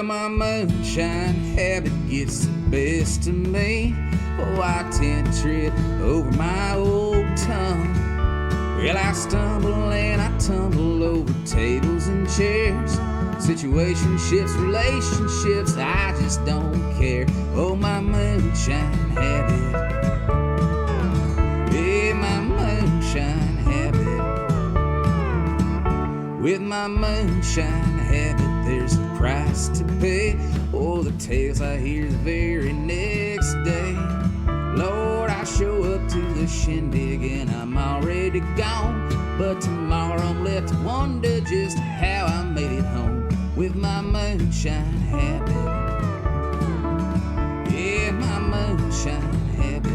my moonshine habit gets the best of me. Oh, I tend to trip over my old tongue. Well, I stumble and I tumble over tables and chairs. Situationships, relationships, I just don't care. Oh, my moonshine habit. Yeah, my moonshine habit. With my moonshine habit, there's a price to pay. Oh, the tales I hear the very next day. Lord, I show up to the shindig and I'm already gone. But tomorrow I'm left to wonder just how I made it home. With my moonshine habit. Yeah, my moonshine habit.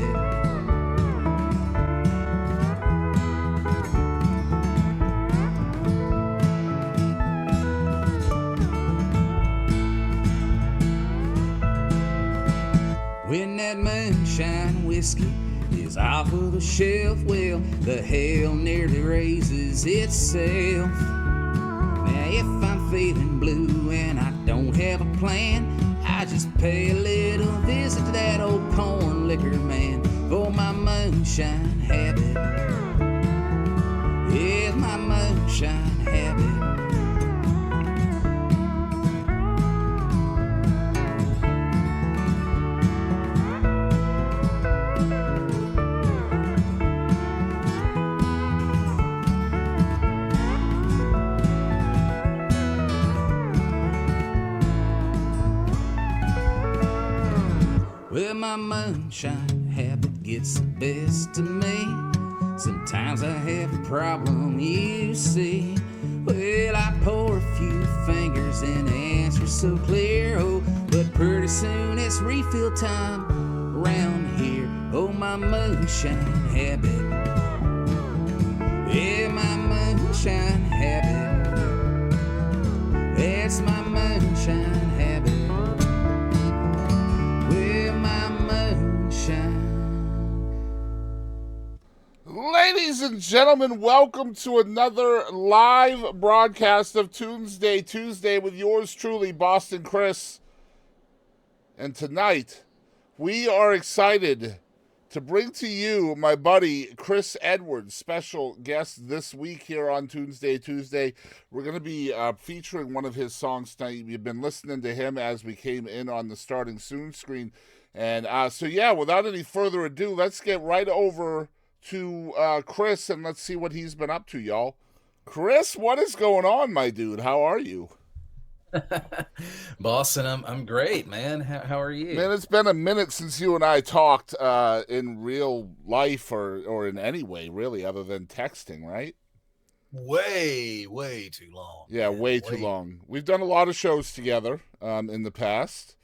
When that moonshine whiskey is off of the shelf, well, the hell nearly raises itself. Now, if I'm feeling blue and I don't have a plan, I just pay a little visit to that old corn liquor man for my moonshine habit. Yeah, my moonshine habit. Well, my moonshine habit gets the best of me. Sometimes I have a problem, you see. Well, I pour a few fingers and the answer's so clear. Oh, but pretty soon it's refill time around here. Oh, my moonshine habit. Yeah, my moonshine habit. That's my moonshine habit. Ladies and gentlemen, welcome to another live broadcast of Tunesday Tuesday with yours truly, Boston Chris. And tonight, we are excited to bring to you my buddy Chris Edwards, special guest this week here on Tunesday Tuesday. We're going to be featuring one of his songs tonight. You've been listening to him as we came in on the starting soon screen. And so, yeah, without any further ado, let's get right over to Chris and let's see what he's been up to, y'all. Chris, what is going on, my dude? How are you? Boston, I'm great, man. How are you? Man, it's been a minute since you and I talked in real life or in any way, really, other than texting, right? Way too long. Yeah, way too long. We've done a lot of shows together in the past.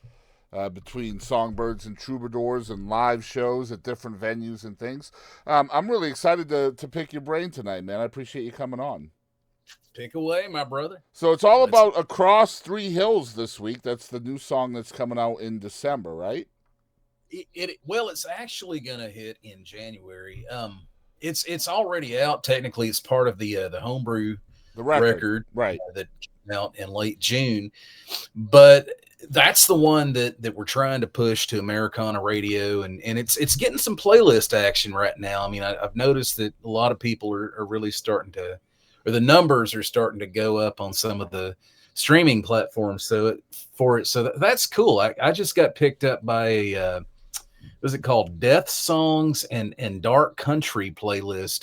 Between Songbirds and Troubadours and live shows at different venues and things. I'm really excited to pick your brain tonight, man. I appreciate you coming on. Pick away, my brother. So it's all about Across Three Hills this week. That's the new song that's coming out in December, right? Well, it's actually going to hit in January. It's already out. Technically, it's part of the homebrew record right? That came out in late June, but that's the one that we're trying to push to Americana radio, and it's getting some playlist action right now. I mean, I've noticed that a lot of people are really starting to, or the numbers are starting to go up on some of the streaming platforms. So that's cool. I just got picked up by a was it called Death Songs and Dark Country playlist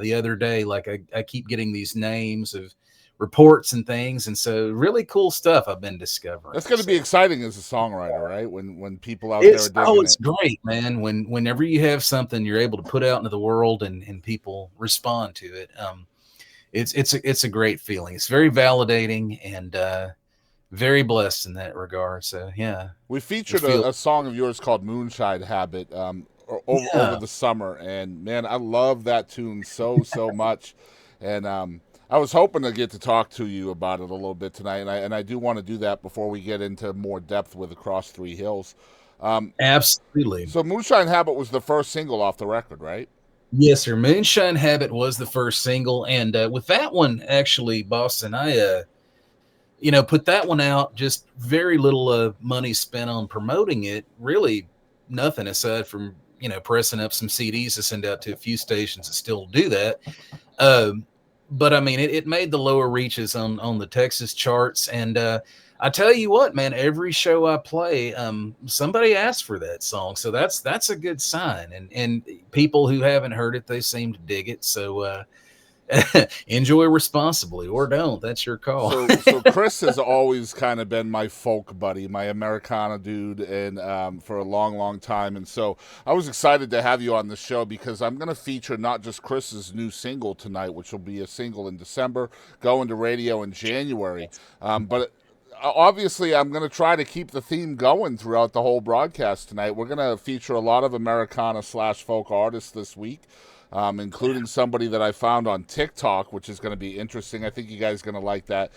the other day. Like I keep getting these names of reports and things, and so really cool stuff I've been discovering. That's going to be exciting as a songwriter, right? When people out there are digging it's great, man. Whenever you have something you're able to put out into the world and people respond to it, it's a great feeling. It's very validating and very blessed in that regard. So yeah, we featured a song of yours called Moonshine Habit over the summer, and man, I love that tune so much. And I was hoping to get to talk to you about it a little bit tonight, and I do want to do that before we get into more depth with Across Three Hills. Absolutely. So Moonshine Habit was the first single off the record, right? Yes, sir. Moonshine Habit was the first single, and with that one, actually, Boston, put that one out. Just very little money spent on promoting it. Really nothing aside from, pressing up some CDs to send out to a few stations that still do that. But I mean, it made the lower reaches on the Texas charts. And I tell you what, man, every show I play, somebody asks for that song. So that's a good sign. And people who haven't heard it, they seem to dig it. So enjoy responsibly or don't. That's your call. So Chris has always kind of been my folk buddy, my Americana dude, and for a long time. And so I was excited to have you on the show because I'm going to feature not just Chris's new single tonight, which will be a single in December, going to radio in January, but obviously I'm going to try to keep the theme going throughout the whole broadcast tonight. We're going to feature a lot of Americana / folk artists this week. Including somebody that I found on TikTok, which is going to be interesting. I think you guys are going to like that.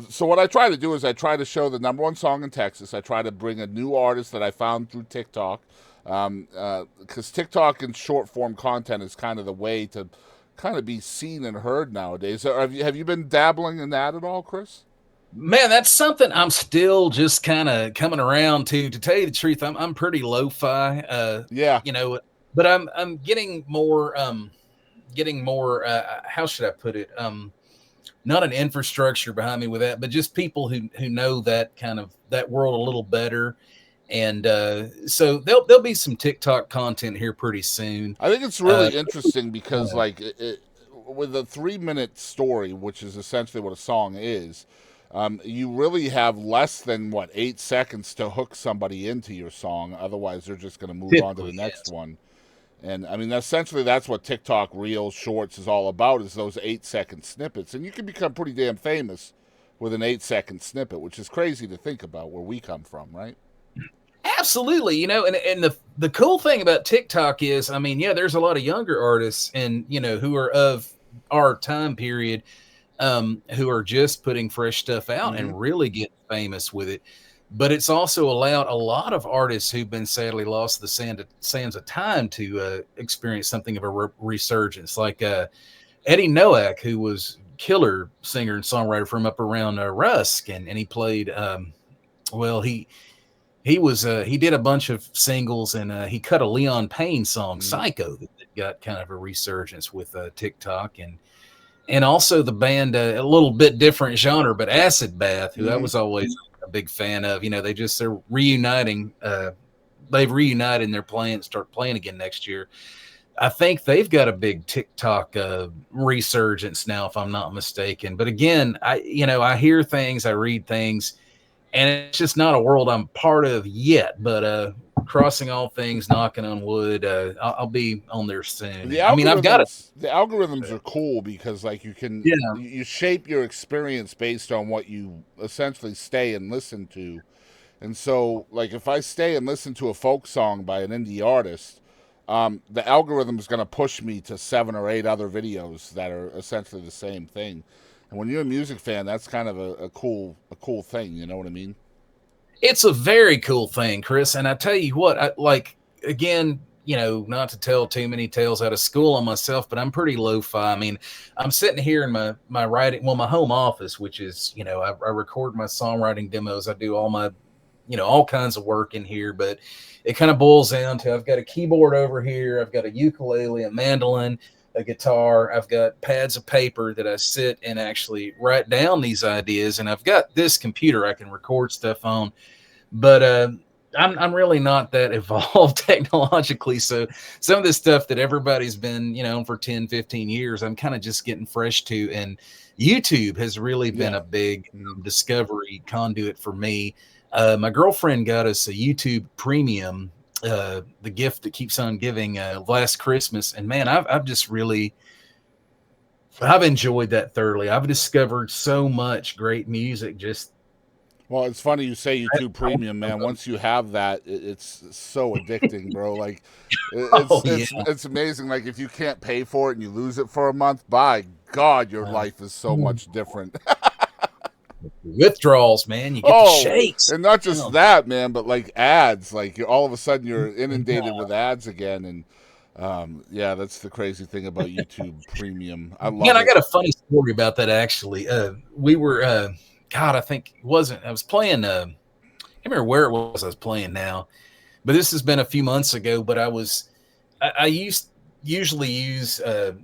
So what I try to do is I try to show the number one song in Texas. I try to bring a new artist that I found through TikTok, because TikTok and short form content is kind of the way to kind of be seen and heard nowadays. Have you been dabbling in that at all, Chris? Man, that's something I'm still just kind of coming around to. To tell you the truth, I'm pretty lo-fi. Yeah. But I'm getting more how should I put it, not an infrastructure behind me with that, but just people who know that kind of that world a little better. And so there'll be some TikTok content here pretty soon. I think it's really interesting because like with a 3-minute story, which is essentially what a song is, you really have less than 8 seconds to hook somebody into your song. Otherwise they're just going to move on to the next one. And I mean, essentially, that's what TikTok Reels, Shorts is all about, is those 8-second snippets. And you can become pretty damn famous with an 8-second snippet, which is crazy to think about where we come from, right? Absolutely. And the cool thing about TikTok is, I mean, yeah, there's a lot of younger artists and, who are of our time period, who are just putting fresh stuff out and really getting famous with it. But it's also allowed a lot of artists who've been sadly lost the sands of time to experience something of a resurgence, like Eddie Noack, who was killer singer and songwriter from up around Rusk, and he played. He did a bunch of singles, and he cut a Leon Payne song, "Psycho," that got kind of a resurgence with TikTok, and also the band, a little bit different genre, but Acid Bath, who I was always a big fan of. They're reuniting. They've reunited and they're start playing again next year. I think they've got a big TikTok resurgence now, if I'm not mistaken. But again, I hear things, I read things, and it's just not a world I'm part of yet. But crossing all things, knocking on wood, I'll be on there soon. The algorithms are cool because you can you shape your experience based on what you essentially stay and listen to. And so if I stay and listen to a folk song by an indie artist, the algorithm is going to push me to 7 or 8 other videos that are essentially the same thing. And when you're a music fan, that's kind of a cool thing. You know what I mean? It's a very cool thing, Chris. And I tell you what, again, not to tell too many tales out of school on myself, but I'm pretty lo-fi. I mean, I'm sitting here in my writing, my home office, which is, I record my songwriting demos. I do all my, all kinds of work in here, but it kind of boils down to, I've got a keyboard over here. I've got a ukulele, a mandolin, a guitar. I've got pads of paper that I sit and actually write down these ideas. And I've got this computer I can record stuff on, but I'm really not that evolved technologically. So some of this stuff that everybody's been, for 10, 15 years, I'm kind of just getting fresh to. And YouTube has really been a big discovery conduit for me. My girlfriend got us a YouTube Premium, the gift that keeps on giving, last Christmas. And man, I've enjoyed that thoroughly. I've discovered so much great music. Well, it's funny you say YouTube Premium, man. Once you have that, it's so addicting, bro. It's amazing. If you can't pay for it and you lose it for a month, by God, your life is so much different. Withdrawals, man. You get the shakes. And not just that, man, but ads. All of a sudden you're inundated with ads again. And that's the crazy thing about YouTube Premium. I love it. I got a funny story about that, actually. We were God, I think it wasn't. I was playing. I can't remember where it was. I was playing now, but this has been a few months ago. But I usually use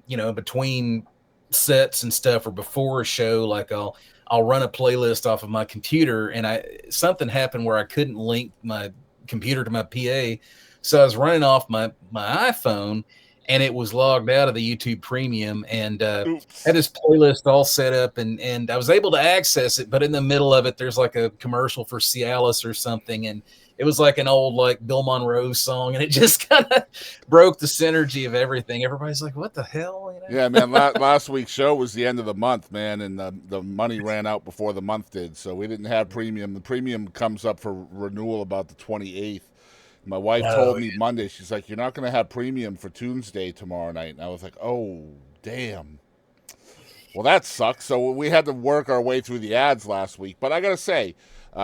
between sets and stuff or before a show, like I'll run a playlist off of my computer, and something happened where I couldn't link my computer to my PA, so I was running off my iPhone, and it was logged out of the YouTube Premium, and had this playlist all set up, and I was able to access it, but in the middle of it, there's like a commercial for Cialis or something, and it was like an old like Bill Monroe song, and it just kind of broke the synergy of everything. Everybody's like, "What the hell?" Yeah, man. Last week's show was the end of the month, man, and the money ran out before the month did, so we didn't have premium. The premium comes up for renewal about the 28th. My wife told me Monday, she's like, "You're not going to have premium for Tuesday tomorrow night," and I was like, "Oh, damn." Well, that sucks. So we had to work our way through the ads last week, but I got to say,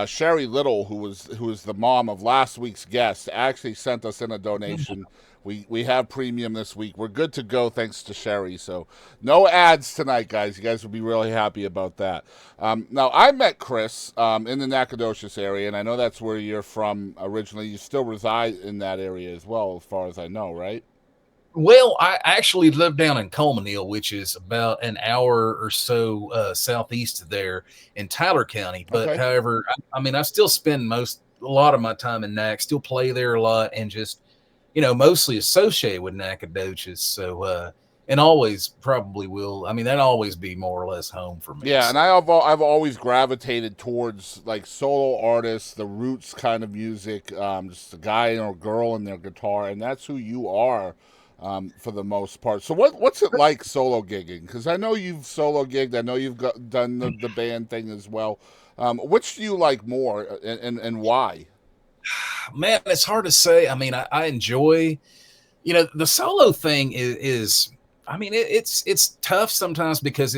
Sherry Little, who was the mom of last week's guest, actually sent us in a donation. We have premium this week. We're good to go thanks to Sherry. So no ads tonight, guys. You guys will be really happy about that. Now, I met Chris in the Nacogdoches area, and I know that's where you're from originally. You still reside in that area as well, as far as I know, right? Well, I actually live down in Colemanville, which is about an hour or so southeast of there in Tyler County. But however, I mean, I still spend a lot of my time in Nac, still play there a lot, and just, mostly associated with Nacogdoches. So, and always probably will. I mean, that'll always be more or less home for me. Yeah, and I've always gravitated towards like solo artists, the roots kind of music, just a guy or girl and their guitar, and that's who you are. For the most part. So what's it like solo gigging? Because I know you've solo gigged. I know you've done the band thing as well. Which do you like more, and why? Man, it's hard to say. I mean, I enjoy, the solo thing is I mean, it's tough sometimes because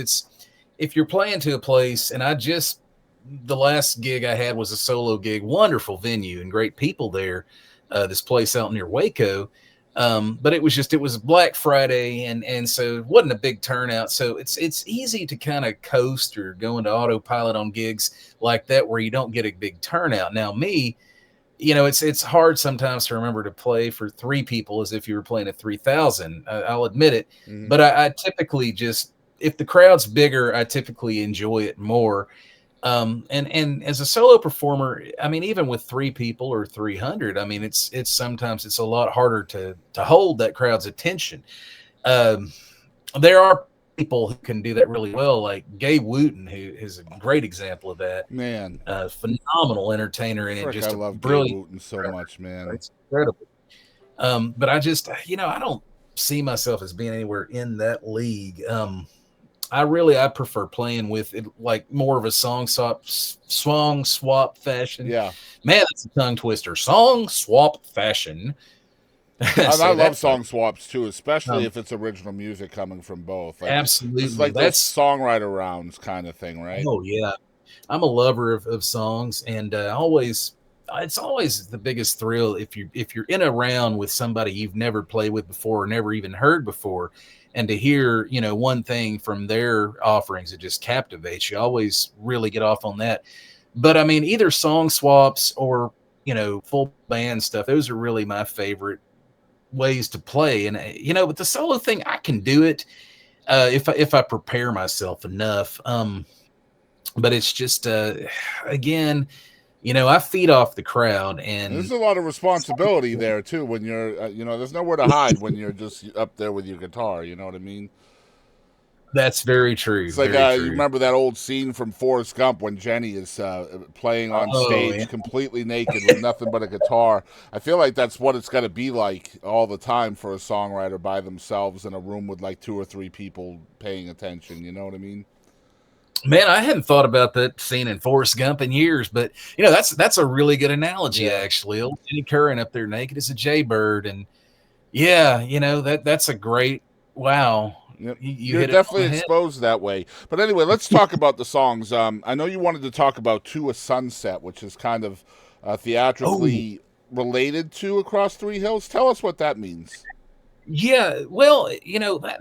if you're playing to a place, and the last gig I had was a solo gig, wonderful venue and great people there. This place out near Waco. But it was Black Friday, and so it wasn't a big turnout. So it's easy to kind of coast or go into autopilot on gigs like that where you don't get a big turnout. Now me, it's hard sometimes to remember to play for 3 people as if you were playing at 3,000. I'll admit it, but I typically just, if the crowd's bigger, I typically enjoy it more. And as a solo performer, I mean, even with 3 people or 300, I mean, it's sometimes it's a lot harder to hold that crowd's attention. There are people who can do that really well, like Gabe Wooten, who is a great example of that. Man, phenomenal entertainer, and just I love brilliant. Gabe Wooten so much, man. It's incredible. But I just, I don't see myself as being anywhere in that league. I prefer playing with it, like more of a song swap fashion. Yeah, man, that's a tongue twister. Song swap fashion. And I love song swaps too, especially if it's original music coming from both. Like, absolutely, it's like that's songwriter rounds kind of thing, right? Oh yeah, I'm a lover of songs, and it's always the biggest thrill if you're in a round with somebody you've never played with before or never even heard before. And to hear, one thing from their offerings, it just captivates you. I always really get off on that. But I mean, either song swaps or, full band stuff, those are really my favorite ways to play. And, with the solo thing, I can do it if I prepare myself enough. But it's just, again, I feed off the crowd, and there's a lot of responsibility there too when you're, there's nowhere to hide when you're just up there with your guitar. You know what I mean? That's very true. It's like you remember that old scene from Forrest Gump when Jenny is playing on stage completely naked with nothing but a guitar. I feel like that's what it's got to be like all the time for a songwriter by themselves in a room with like 2 or 3 people paying attention. You know what I mean? Man, I hadn't thought about that scene in Forrest Gump in years, but that's a really good analogy, actually. Old Jenny Curran up there naked as a jaybird, and that's a great wow. You're definitely exposed that way. But anyway, let's talk about the songs. I know you wanted to talk about To a Sunset, which is kind of theatrically related to Across 3 Hills. Tell us what that means. Yeah, well,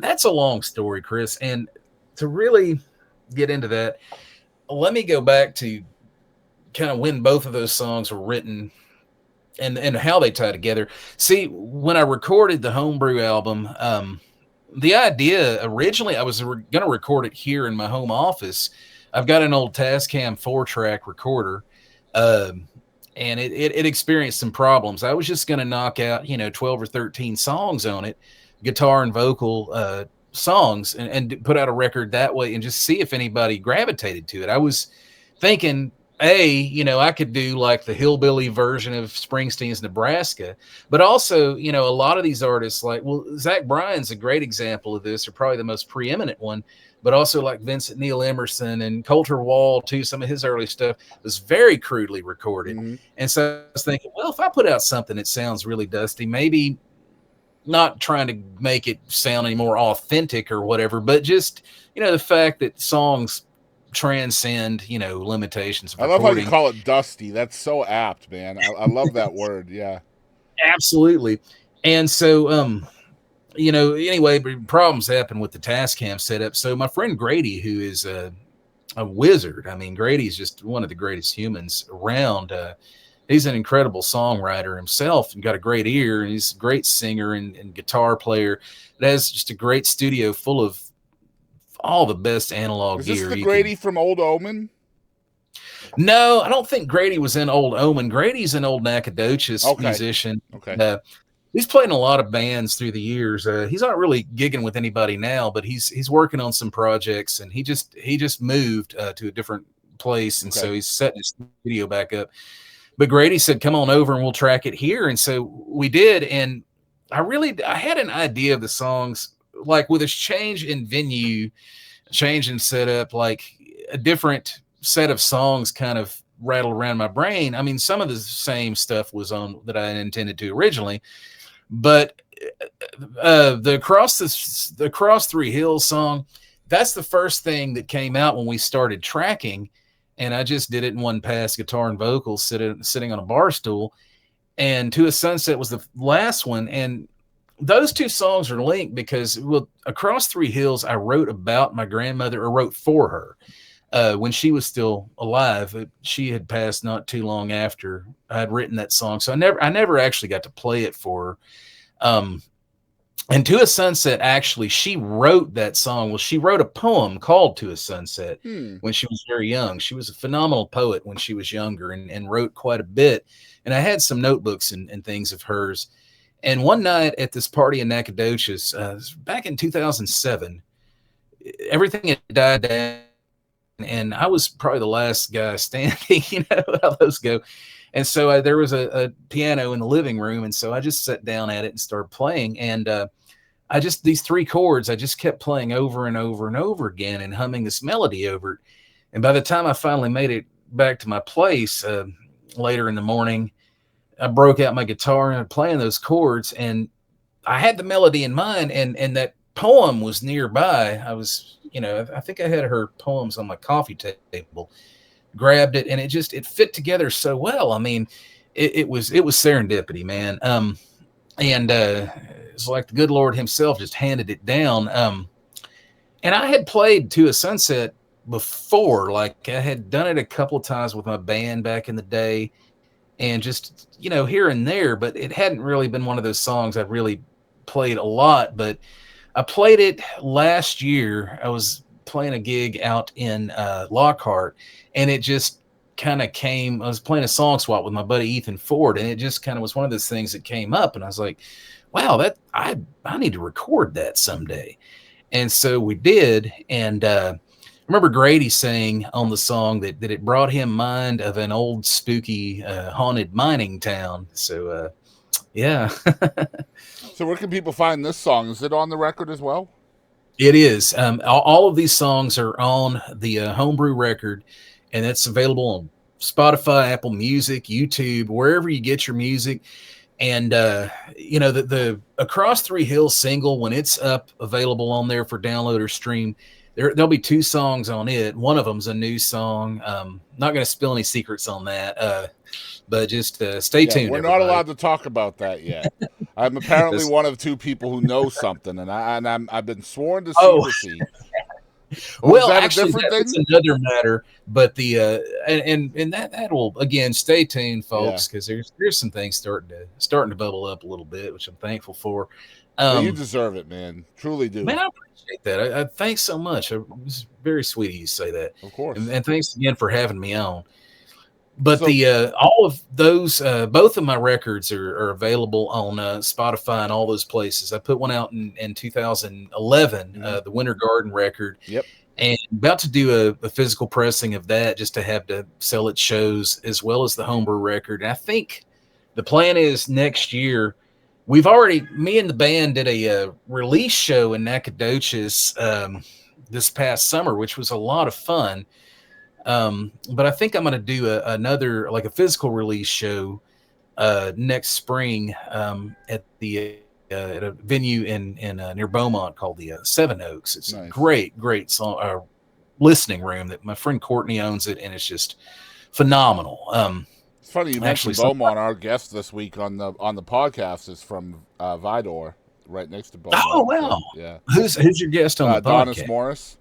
that's a long story, Chris, and to really get into that, let me go back to kind of when both of those songs were written and how they tie together. See, when I recorded the Homebrew album, the idea originally, I was going to record it here in my home office. I've got an old Tascam 4-track recorder, and it experienced some problems. I was just going to knock out, 12 or 13 songs on it, guitar and vocal songs, and put out a record that way and just see if anybody gravitated to it. I was thinking, I could do like the hillbilly version of Springsteen's Nebraska, but also, a lot of these artists Zach Bryan's a great example of this, or probably the most preeminent one, but also like Vincent Neil Emerson and Colter Wall too. Some of his early stuff was very crudely recorded. Mm-hmm. And so I was thinking, well, if I put out something that sounds really dusty, maybe not trying to make it sound any more authentic or whatever, but just, the fact that songs transcend limitations of recording. I love how you call it dusty. That's so apt, man. I love that word. Yeah, absolutely. And so anyway, problems happen with the Tascam setup. So my friend Grady, who is a wizard, I mean, Grady's just one of the greatest humans around. He's an incredible songwriter himself and got a great ear, and he's a great singer and guitar player. It has just a great studio full of all the best analog gear. Is this the Grady from Old Omen? No, I don't think Grady was in Old Omen. Grady's an old Nacogdoches musician. Okay. He's played in a lot of bands through the years. He's not really gigging with anybody now, but he's working on some projects, and he just moved to a different place, and so he's setting his studio back up. But Grady said, "Come on over and we'll track it here," and so we did. And I had an idea of the songs. Like with a change in venue, change in setup, like a different set of songs kind of rattled around my brain. I mean, some of the same stuff was on that I intended to originally, but the Across Three Hills song, that's the first thing that came out when we started tracking, and I just did it in one pass, guitar and vocals, sitting on a bar stool. And To a Sunset was the last one, and those two songs are linked because, Across Three Hills, I wrote about my grandmother, or wrote for her when she was still alive. She had passed not too long after I had written that song, so I never actually got to play it for her. And To a Sunset, actually, she wrote that song. Well, she wrote a poem called To a Sunset when she was very young. She was a phenomenal poet when she was younger and wrote quite a bit. And I had some notebooks and things of hers. And one night at this party in Nacogdoches, back in 2007, everything had died down, and I was probably the last guy standing. You know how those go. And so there was a piano in the living room, and so I just sat down at it and started playing. And these three chords, I just kept playing over and over and over again and humming this melody over it. And by the time I finally made it back to my place later in the morning, I broke out my guitar and playing those chords, and I had the melody in mind, and that poem was nearby. I was, I think I had her poems on my coffee table, grabbed it, and it fit together so well. I mean, it was serendipity, man. It's like the good Lord himself just handed it down. And I had played To a Sunset before, like I had done it a couple of times with my band back in the day, and just, here and there, but it hadn't really been one of those songs I've really played a lot. But I played it last year. I was playing a gig out in Lockhart, and it just kind of came. I was playing a song swap with my buddy Ethan Ford, and it just kind of was one of those things that came up, and I was like, wow, that I need to record that someday. And so we did. And I remember Grady saying on the song that it brought him mind of an old spooky haunted mining town. So yeah. So where can people find this song? Is it on the record as well? It is. All of these songs are on the Homebrew record, and it's available on Spotify, Apple Music, YouTube, wherever you get your music. And, the Across Three Hills single, when it's up available on there for download or stream, there'll be two songs on it. One of them's a new song. Not going to spill any secrets on that, but just stay tuned. We're not allowed to talk about that yet. I'm apparently one of two people who know something, and I've been sworn to secrecy. Well, is that actually, a different that's thing? another matter. But the and that will, again, stay tuned, folks, because there's some things starting to bubble up a little bit, which I'm thankful for. Well, you deserve it, man. Truly do. Man, I appreciate that. I thanks so much. It's very sweet of you to say that. Of course. And thanks again for having me on. But So- all of those, both of my records are available on Spotify and all those places. I put one out in 2011, the Winter Garden record. Yep. And about to do a physical pressing of that, just to have to sell at shows, as well as the homebrew record. And I think the plan is next year. Me and the band did a release show in Nacogdoches this past summer, which was a lot of fun. But I think I'm going to do another, like a physical release show next spring at a venue in near Beaumont called the Seven Oaks. It's nice. a great song, listening room that my friend Courtney owns it, and it's just phenomenal. It's funny you mentioned Beaumont. Our guest this week on the podcast is from Vidor, right next to Beaumont. Oh wow! So, yeah. Who's your guest on the podcast? Donis Morris.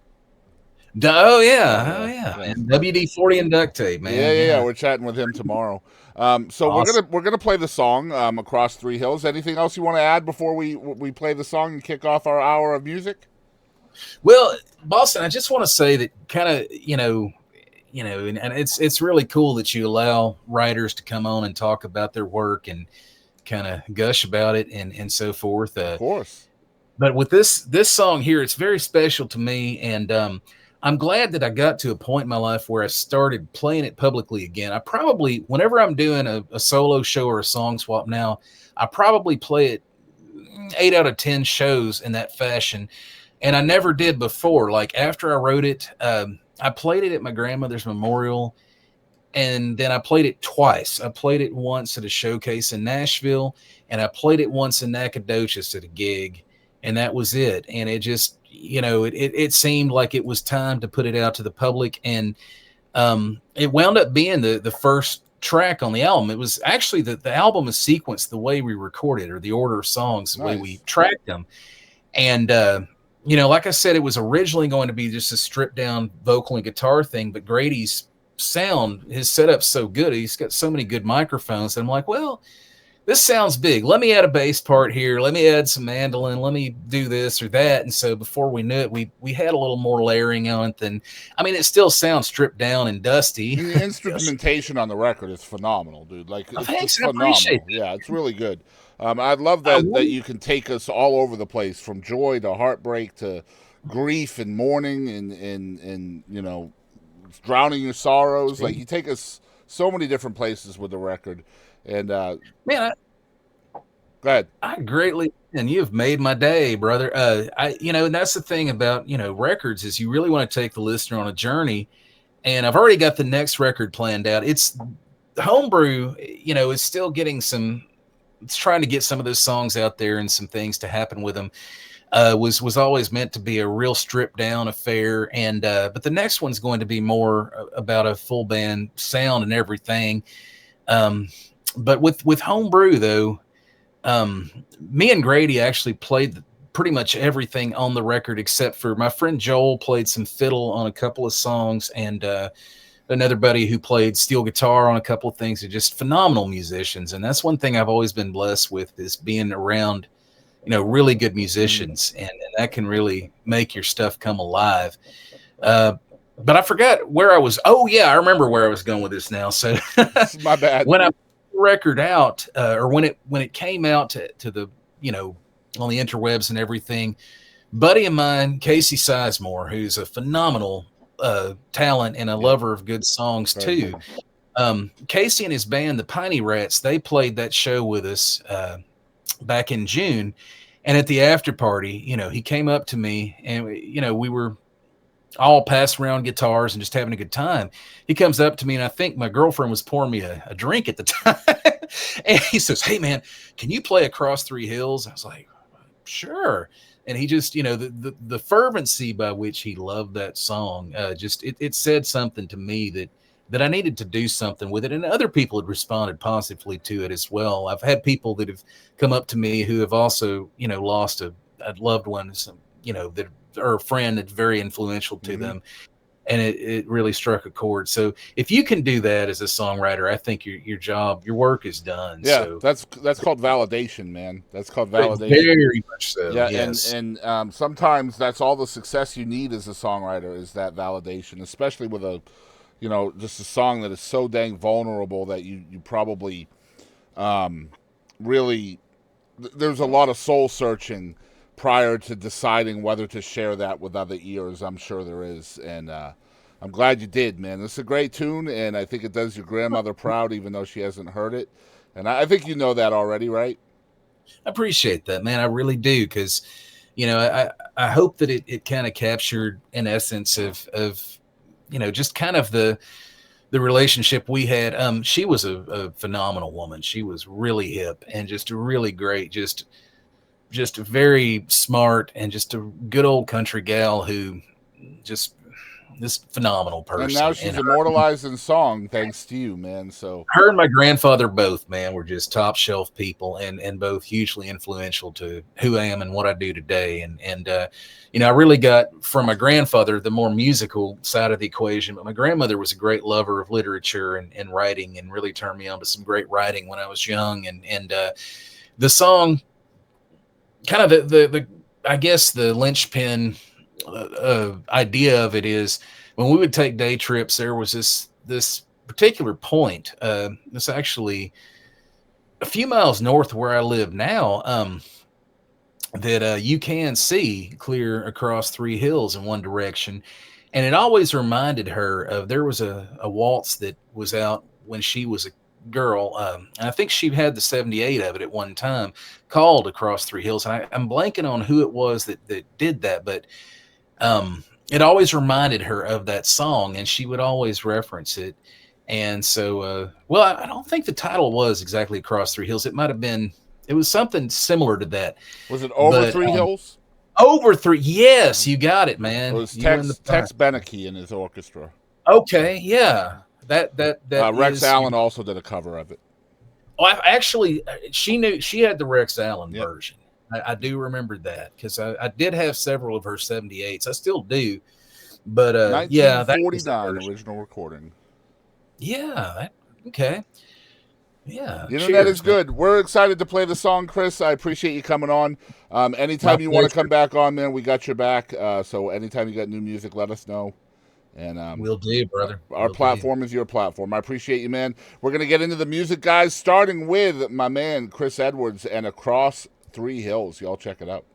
Oh yeah. And WD-40 and duct tape, man. Yeah. We're chatting with him tomorrow. So awesome. we're gonna play the song Across Three Hills. Anything else you want to add before we play the song and kick off our hour of music? Well, Boston, I just want to say that kind of and it's really cool that you allow writers to come on and talk about their work and kind of gush about it and so forth. Of course. But with this song here, it's very special to me, and I'm glad that I got to a point in my life where I started playing it publicly again. I probably, whenever I'm doing a solo show or a song swap now, I probably play it 8 out of 10 shows in that fashion. And I never did before. Like after I wrote it, I played it at my grandmother's memorial, and then I played it twice. I played it once at a showcase in Nashville, and I played it once in Nacogdoches at a gig, and that was it. And it just, it seemed like it was time to put it out to the public, and it wound up being the first track on the album. It was actually the album is sequenced the way we recorded, or the order of songs, the way we tracked them. And like I said, it was originally going to be just a stripped down vocal and guitar thing, but Grady's sound, his setup's so good. He's got so many good microphones. And I'm like, well, this sounds big. Let me add a bass part here. Let me add some mandolin. Let me do this or that. And so before we knew it, we had a little more layering on it it still sounds stripped down and dusty. The instrumentation on the record is phenomenal, dude. Like, it's phenomenal. I appreciate that. Yeah, it's really good. I love that you can take us all over the place, from joy to heartbreak to grief and mourning and drowning your sorrows. Like, you take us so many different places with the record. And go ahead. I greatly, and you've made my day, brother. And that's the thing about records, is you really want to take the listener on a journey. And I've already got the next record planned out. It's homebrew. Is still getting some. It's trying to get some of those songs out there and some things to happen with them. Was always meant to be a real stripped down affair, and but the next one's going to be more about a full band sound and everything. But with homebrew though, me and Grady actually played pretty much everything on the record, except for my friend Joel played some fiddle on a couple of songs, and another buddy who played steel guitar on a couple of things. Are just phenomenal musicians. And that's one thing I've always been blessed with, is being around, really good musicians, and that can really make your stuff come alive. But I forgot where I was. Oh yeah, I remember where I was going with this now. So my bad. When I put the record out, or when it came out to the, on the interwebs and everything, buddy of mine, Casey Sizemore, who's a phenomenal talent and a lover of good songs too. Casey and his band, the Piney Rats, they played that show with us back in June, and at the after party, he came up to me, and we were all passing around guitars and just having a good time. He comes up to me, and I think my girlfriend was pouring me a drink at the time, and he says, "Hey man, can you play Across Three Hills?" I was like, "Sure." And he just, the fervency by which he loved that song, it said something to me that I needed to do something with it. And other people had responded positively to it as well. I've had people that have come up to me who have also, lost a loved one, that or a friend that's very influential to them. And it really struck a chord. So if you can do that as a songwriter, I think your work is done. Yeah, So that's called validation, man. That's called validation. very much so. Yeah, Yes. and sometimes that's all the success you need as a songwriter is that validation, especially with a, just a song that is so dang vulnerable that you probably really there's a lot of soul searching prior to deciding whether to share that with other ears. I'm sure there is, and I'm glad you did, man. This is a great tune, and I think it does your grandmother proud, even though she hasn't heard it. And I think you know that already, right? I appreciate that, man. I really do, because I hope that it kind of captured an essence of just kind of the relationship we had. She was a phenomenal woman. She was really hip and just really great, just very smart, and just a good old country gal who just this phenomenal person. And now she's immortalized in song thanks to you, man. So her and my grandfather both, man, were just top shelf people, and both hugely influential to who I am and what I do today. And I really got from my grandfather the more musical side of the equation, but my grandmother was a great lover of literature and writing, and really turned me on to some great writing when I was young. And the song, kind of the I guess the linchpin idea of it is, when we would take day trips, there was this particular point. It's actually a few miles north of where I live now. That you can see clear across 3 hills in one direction, and it always reminded her of, there was a waltz that was out when she was a girl, and I think she had the 78 of it at one time, called Across 3 Hills. And I'm blanking on who it was that did that, but it always reminded her of that song, and she would always reference it. And so, I don't think the title was exactly Across 3 Hills. It might have been, it was something similar to that. Was it Over 3 Hills? Over 3, yes, you got it, man. It was Tex Beneke and his orchestra. Okay, yeah. That Rex Allen also did a cover of it. Oh, actually, she had the Rex Allen version. I do remember that, because I did have several of her 78s. I still do. But 1949 original recording. Yeah. Okay. Yeah. That is good. We're excited to play the song, Chris. I appreciate you coming on. Anytime you want to come back on, man, we got your back. So anytime you got new music, let us know. And we'll do, brother. Our platform is your platform. I appreciate you, man. We're going to get into the music, guys, starting with my man, Chris Edwards, and Across 3 Hills. Y'all check it out.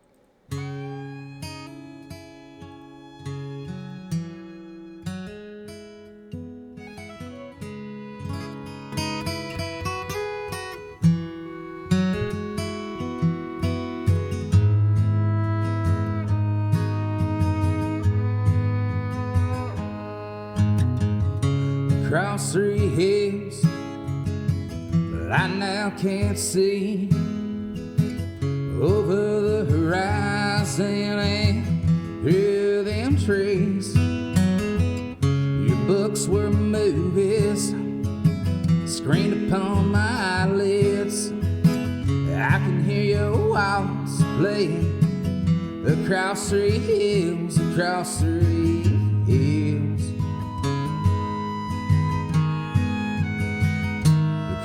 Across 3 hills, but I now can't see over the horizon and through them trees. Your books were movies screened upon my lids. I can hear your waltz playing across 3 hills, across 3 hills.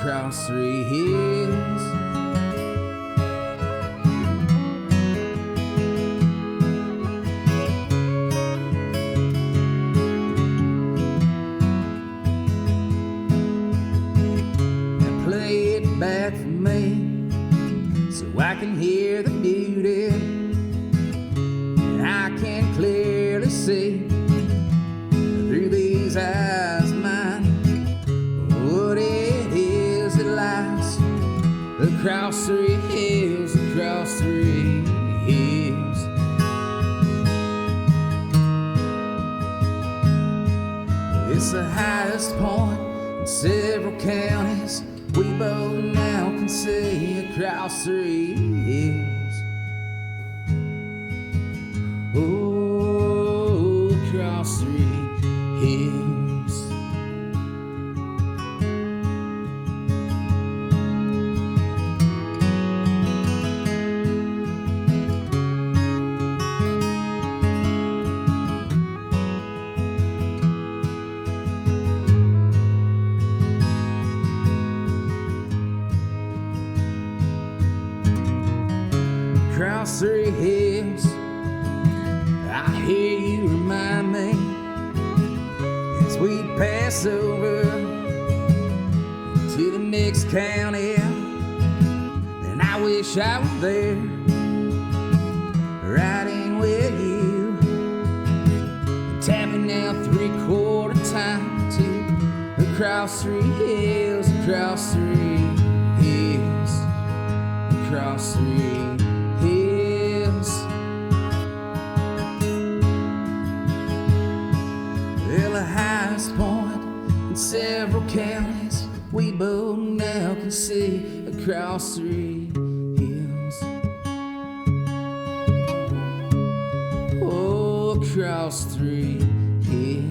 Across 3 hills. And play it back for me so I can hear the beauty. And I can clearly see through these eyes of mine what it is that lies across 3 hills, across 3 hills. It's the highest point in several counties. We both now can see across 3 hills. Oh, across 3 hills. across three hills. I hear you remind me as we pass over to the next county, and I wish I was there, riding with you, tapping out 3/4 time to across three hills, across three hills, across three hills. Well, the highest point in several counties we both now can see across three hills. Oh, across three hills.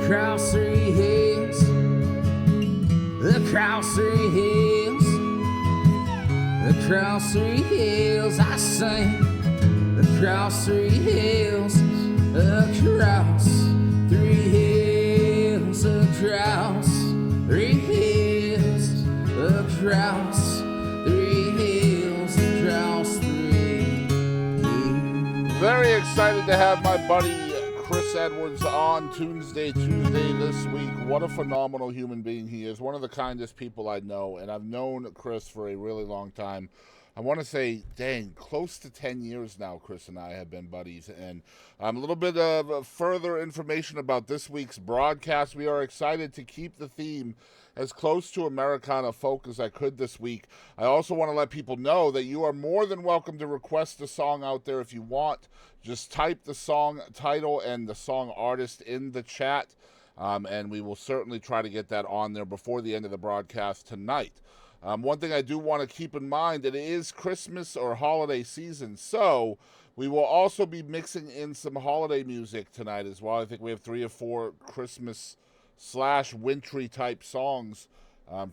Across three hills, across three hills, across three hills, I sing. Across three hills, across three hills, across three hills, across three hills, across three hills. Very excited to have my buddy Chris Edwards on Tunesday Tuesday this week. What a phenomenal human being he is. One of the kindest people I know, and I've known Chris for a really long time. I want to say, dang, close to 10 years now, Chris and I have been buddies. And a little bit of further information about this week's broadcast. We are excited to keep the theme as close to Americana folk as I could this week. I also want to let people know that you are more than welcome to request a song out there if you want. Just type the song title and the song artist in the chat, and we will certainly try to get that on there before the end of the broadcast tonight. One thing I do want to keep in mind, it is Christmas or holiday season, so we will also be mixing in some holiday music tonight as well. I think we have 3 or 4 Christmas/wintry type songs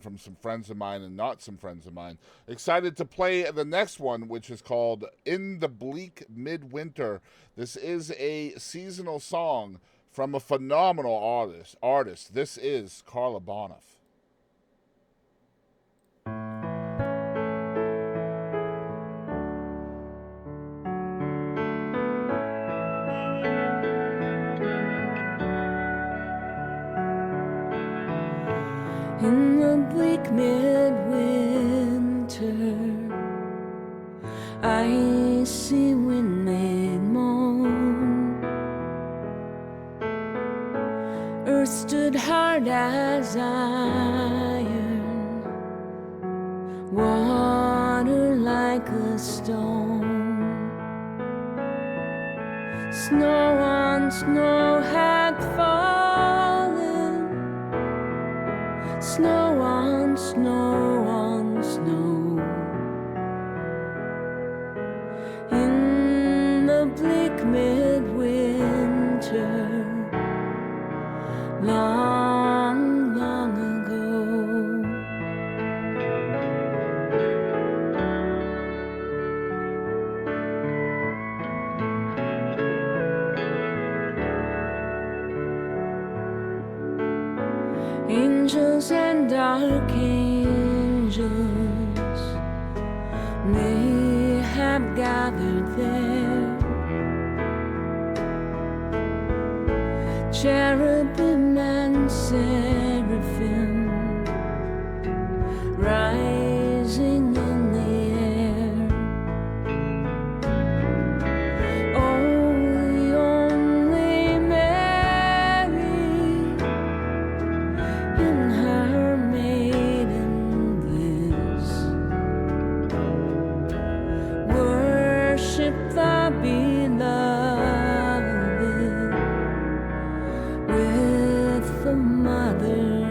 from some friends of mine and not some friends of mine. Excited to play the next one, which is called In the Bleak Midwinter. This is a seasonal song from a phenomenal artist. This is Karla Bonoff. In the bleak midwinter, icy wind made moan. Earth stood hard as iron, water like a stone. Snow on snow had fallen, snow on snow on snow. In the bleak midwinter, long, long ago. Angels and archangels may have gathered there. Cherubim and seraphim rising in the air. Oh, the only Mary in her maiden bliss, worship the beloved with the mother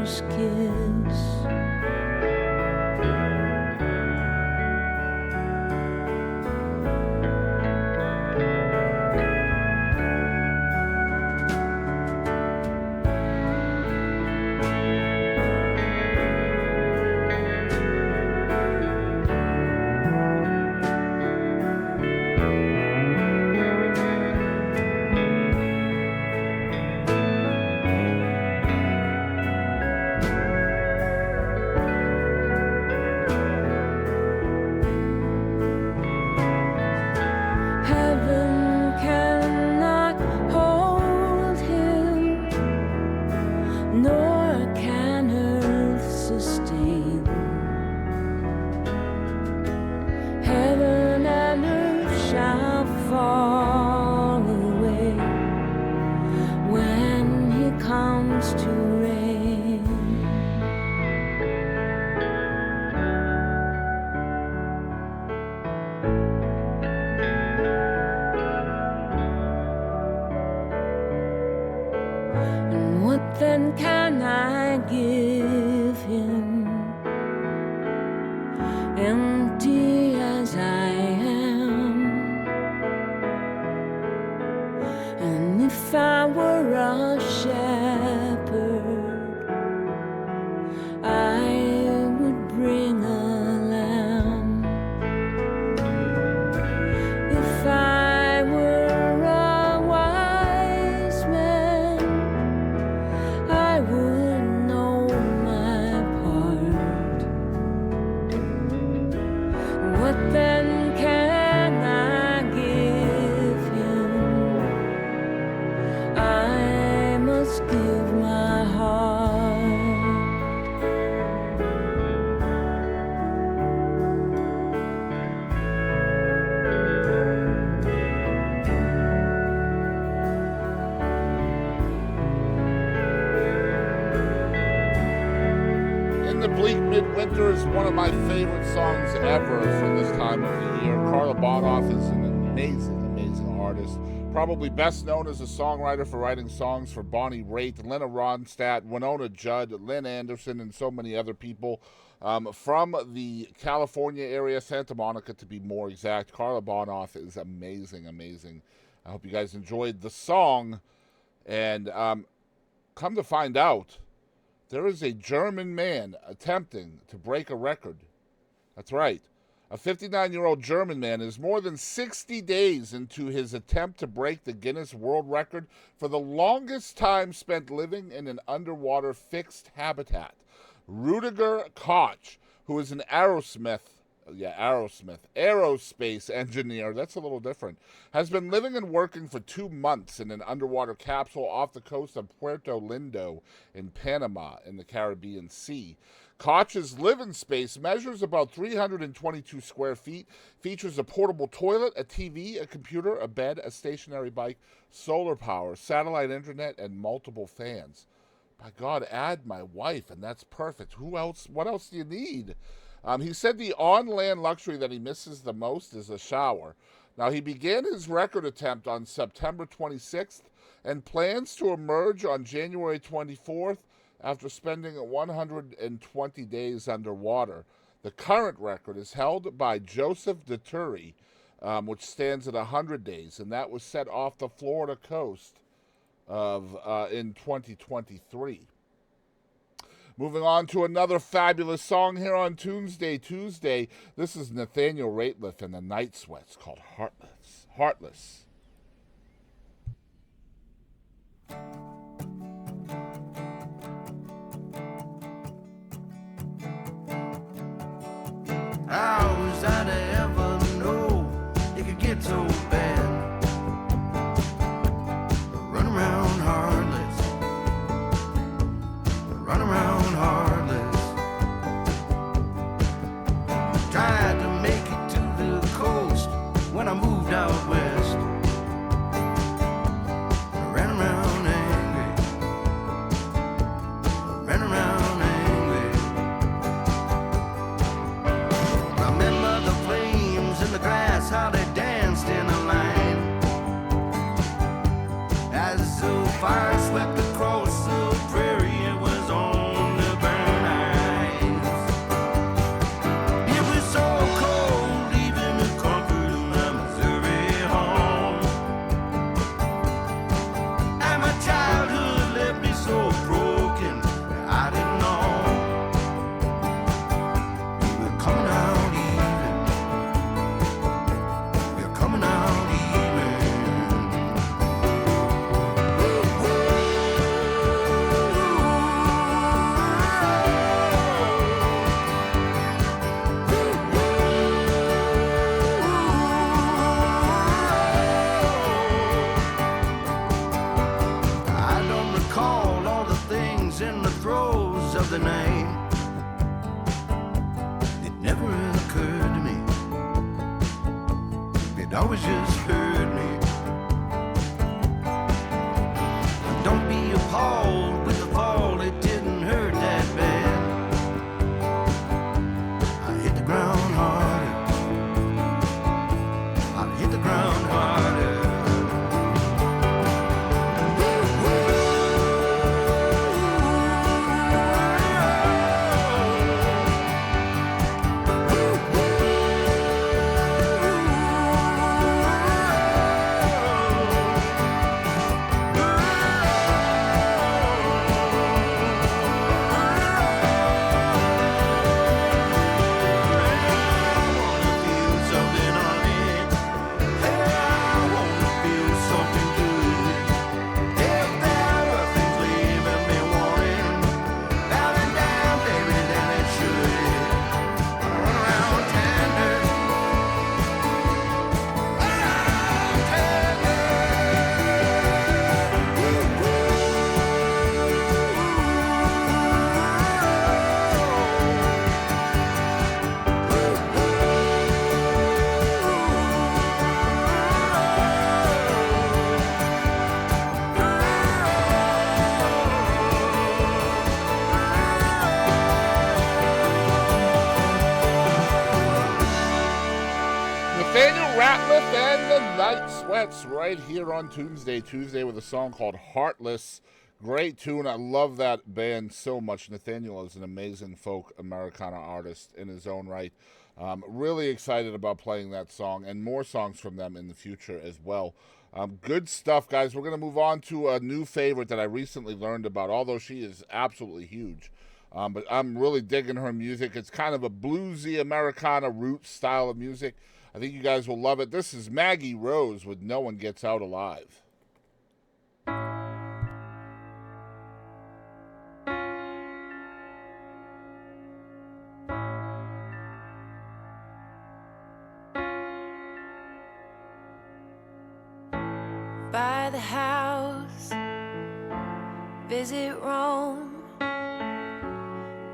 then can I give him? Empty as I am. And if I were a shepherd, I would bring a lamb. If I were a wise man, I would know my part. What then can I give him? I must give my heart. In the Bleak Midwinter is one of my favorite songs ever for this time of the year. Karla Bonoff is an amazing, amazing artist. Probably best known as a songwriter for writing songs for Bonnie Raitt, Lena Ronstadt, Winona Judd, Lynn Anderson, and so many other people. From the California area, Santa Monica to be more exact. Karla Bonoff is amazing, amazing. I hope you guys enjoyed the song. And come to find out, there is a German man attempting to break a record. That's right. A 59-year-old German man is more than 60 days into his attempt to break the Guinness World Record for the longest time spent living in an underwater fixed habitat. Rüdiger Koch, who is an aerospace engineer, that's a little different, has been living and working for 2 months in an underwater capsule off the coast of Puerto Lindo in Panama in the Caribbean Sea. Koch's living space measures about 322 square feet, features a portable toilet, a TV, a computer, a bed, a stationary bike, solar power, satellite internet, and multiple fans. By God, add my wife, and that's perfect. Who else? What else do you need? He said the on-land luxury that he misses the most is a shower. Now, he began his record attempt on September 26th and plans to emerge on January 24th after spending 120 days underwater. The current record is held by Joseph Deturi, which stands at 100 days, and that was set off the Florida coast in 2023. Moving on to another fabulous song here on Tunesday Tuesday. This is Nathaniel Rateliff and the Night Sweats called Heartless. Heartless. How was I to ever know it could get so bad? Run around heartless, run around heartless. Tried to make it to the coast when I moved out west. Ran around angry, ran around angry. Remember the flames in the grass, how they danced in a line as the fire swept across the prairie. It was on the burn eyes. It was so cold, even the comfort of my Missouri home. And my childhood left me so broken that I didn't know we were coming out even. We're coming out even. I don't recall all the things in the throes of the night. It never occurred to me. It always just hurt me. Don't be appalled with the fall, it didn't hurt that bad. I hit the ground harder. I hit the ground harder. Idletts right here on Tunesday Tuesday with a song called Heartless. Great tune. I love that band so much. Nathaniel is an amazing folk Americana artist in his own right. Really excited about playing that song and more songs from them in the future as well. Good stuff, guys. We're going to move on to a new favorite that I recently learned about, although she is absolutely huge. But I'm really digging her music. It's kind of a bluesy Americana roots style of music. I think you guys will love it. This is Maggie Rose with No One Gets Out Alive. By the house, visit Rome,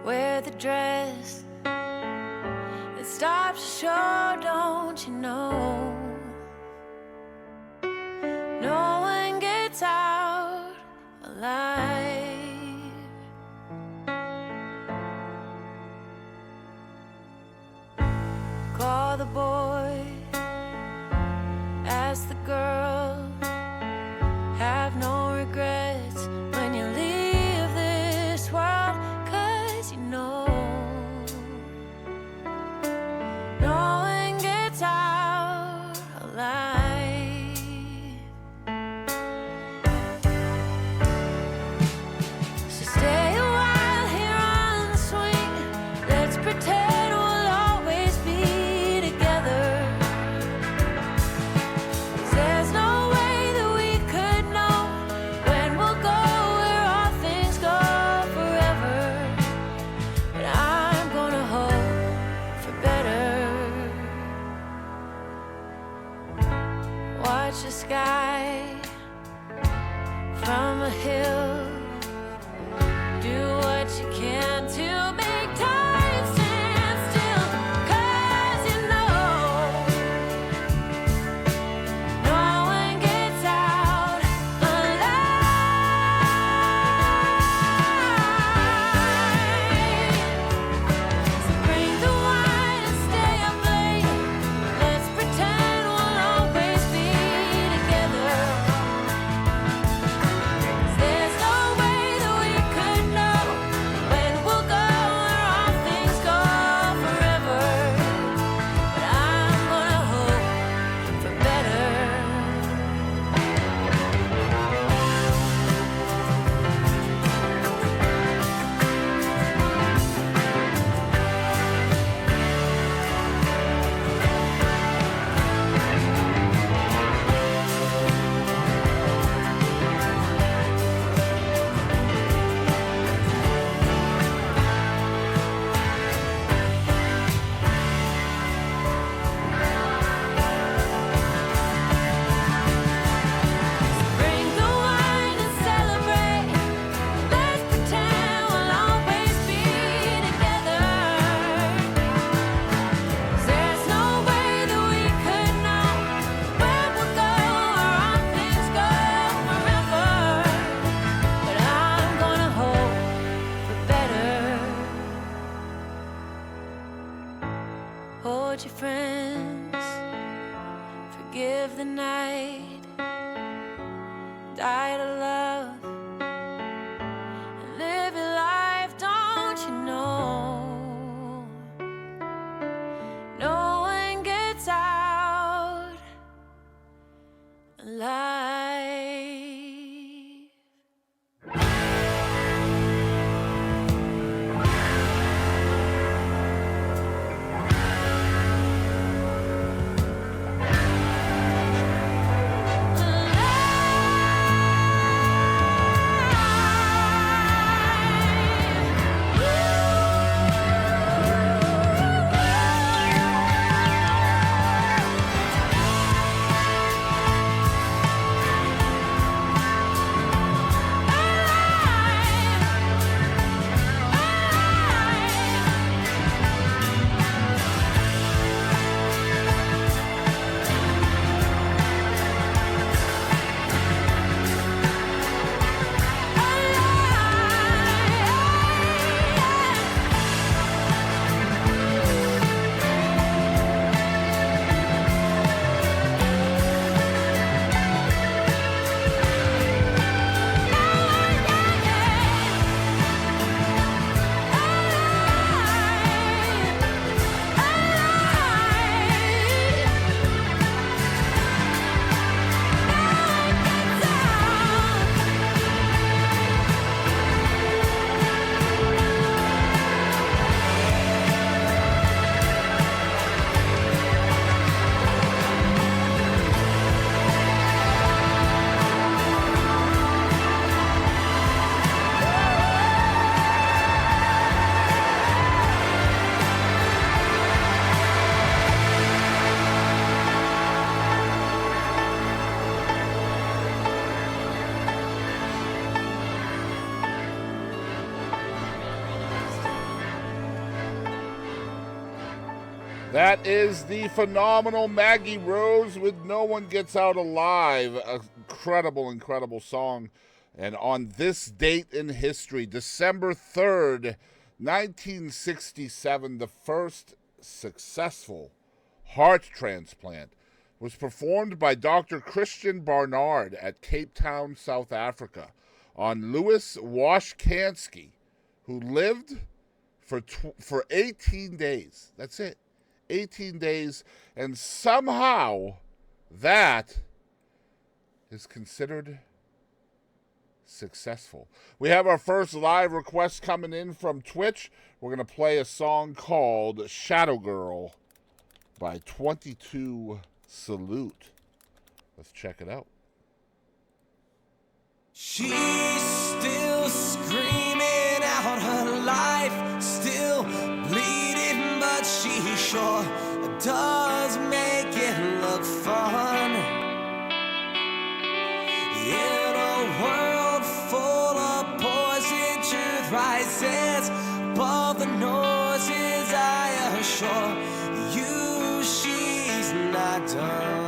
wear the dress that stops the show, don't you know? No one gets out alive. Call the boy, ask the girl, have no regrets when you leave this world, 'cause you know no one gets out alive. So stay a while here on the swing, let's pretend we'll always be together. 'Cause there's no way that we could know when we'll go where all things go forever. But I'm gonna hope for better. Watch the sky from a hill. Do what you can to make time stand still. 'Cause you know no one gets out alive. So bring the wine and stay up late. Let's pretend we'll always be together. 'Cause there's no way that we could know when we'll go where all things go forever. But I'm gonna hope for better. Bring the wine and celebrate. Let's pretend we'll always be together. 'Cause there's no way that we could know when we'll go where all things go forever. But I'm gonna hope for better. Hold your friends, forgive the night, die to love, and live your life, don't you know? No one gets out alive. That is the phenomenal Maggie Rose with No One Gets Out Alive. Incredible, incredible song. And on this date in history, December 3rd, 1967, the first successful heart transplant was performed by Dr. Christian Barnard at Cape Town, South Africa, on Louis Washkansky, who lived for 18 days. That's it. 18 days, and somehow that is considered successful. We have our first live request coming in from Twitch. We're going to play a song called Shadow Girl by 22 Salute. Let's check it out. She's still screaming out her life, still bleeding, but she sure does make it look fun. In a world full of poison, truth rises above the noises. I assure you she's not done.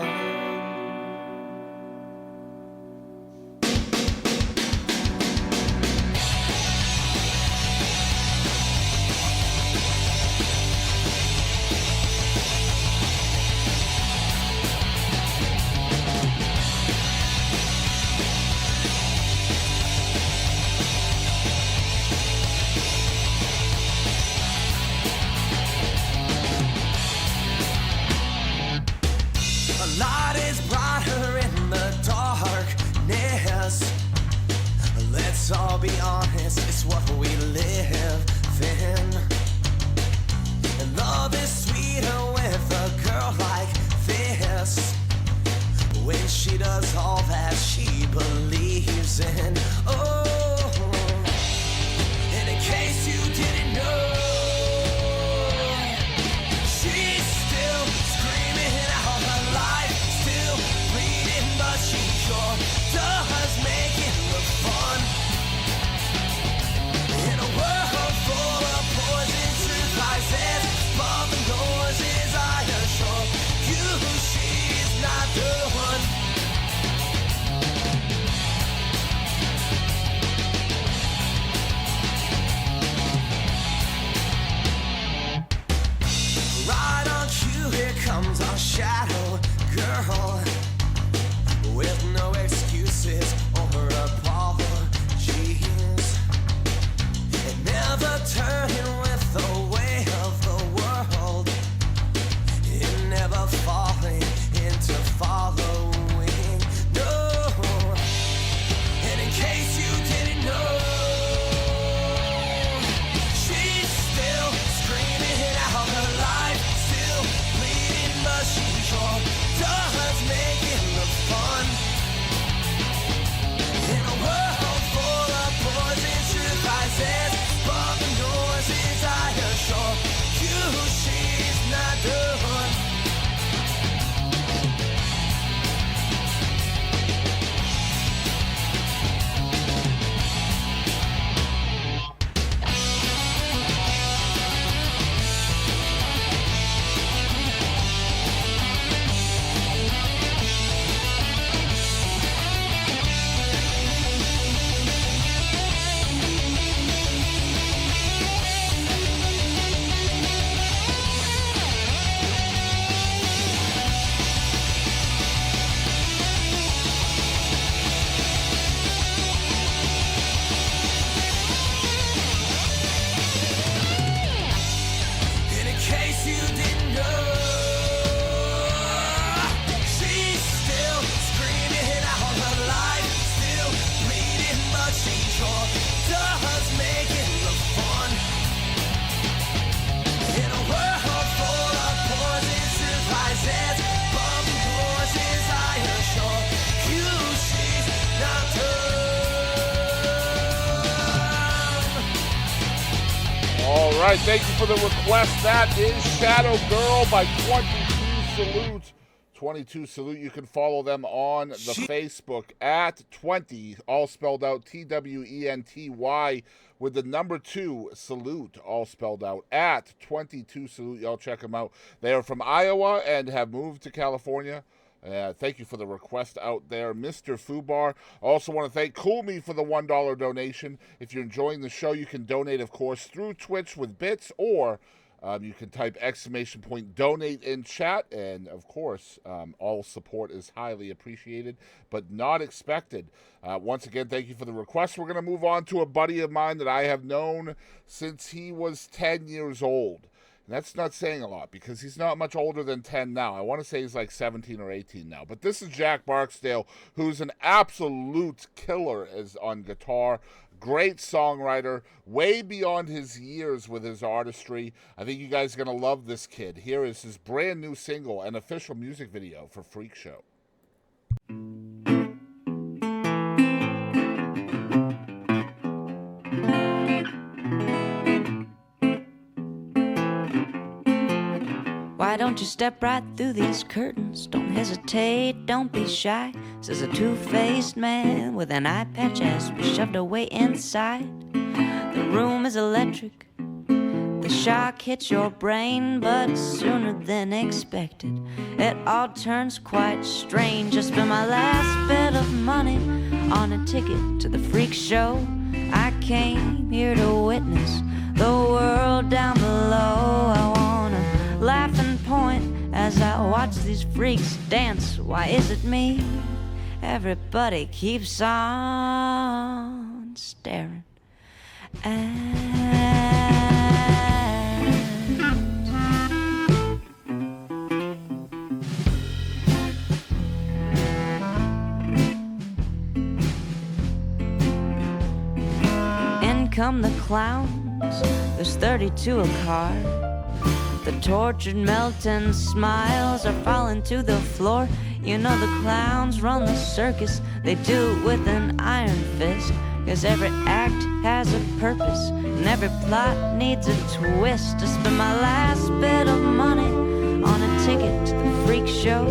Let's all be honest, it's what we live in. And love is sweeter with a girl like this, when she does all that she believes in. Oh, and in case you didn't know, she's still screaming out her life, still bleeding, but she sure does make it look fun. In a world full of poison, truth rises above the noises. I assure you she's not the one. Right on cue, here comes our shadow girl, with no excuses or apologies, and never turning with the way of the world, and never falling into following. No, and in case you didn't know, she's still screaming out her life, still bleeding, but she sure does make it look fun. In a world full of poison, truth rises above the noises. I assure you she's not the one. And in case you didn't know, she's still screaming out her life, still bleeding, but she sure does make it look fun. In a world full of poison, truth rises above the noises. I assure you she's not done. All right, thank you for the request. That is Shadow Girl by 22 Salute. 22 Salute. You can follow them on the Facebook at 20, all spelled out, TWENTY, with the number 2 Salute, all spelled out, at 22 Salute. Y'all check them out. They are from Iowa and have moved to California. Thank you for the request out there, Mr. Fubar. I also want to thank Cool Me for the $1 donation. If you're enjoying the show, you can donate, of course, through Twitch with bits, or you can type !donate in chat. And, of course, all support is highly appreciated, but not expected. Once again, thank you for the request. We're going to move on to a buddy of mine that I have known since he was 10 years old. And that's not saying a lot because he's not much older than 10 now. I want to say he's like 17 or 18 now. But this is Jack Barksdale, who's an absolute killer on guitar. Great songwriter, way beyond his years with his artistry. I think you guys are going to love this kid. Here is his brand new single and official music video for Freak Show. Why don't you step right through these curtains? Don't hesitate, don't be shy, says a two-faced man with an eye patch as we shoved away inside. The room is electric, the shock hits your brain, but sooner than expected it all turns quite strange. I spent my last bit of money on a ticket to the freak show. I came here to witness the world down below. I wanna laugh and point as I watch these freaks dance. Why is it me? Everybody keeps on staring at. In come the clowns, there's 32 a car. The tortured, melting smiles are falling to the floor. You know the clowns run the circus, they do it with an iron fist. 'Cause every act has a purpose, and every plot needs a twist. I spent my last bit of money on a ticket to the freak show.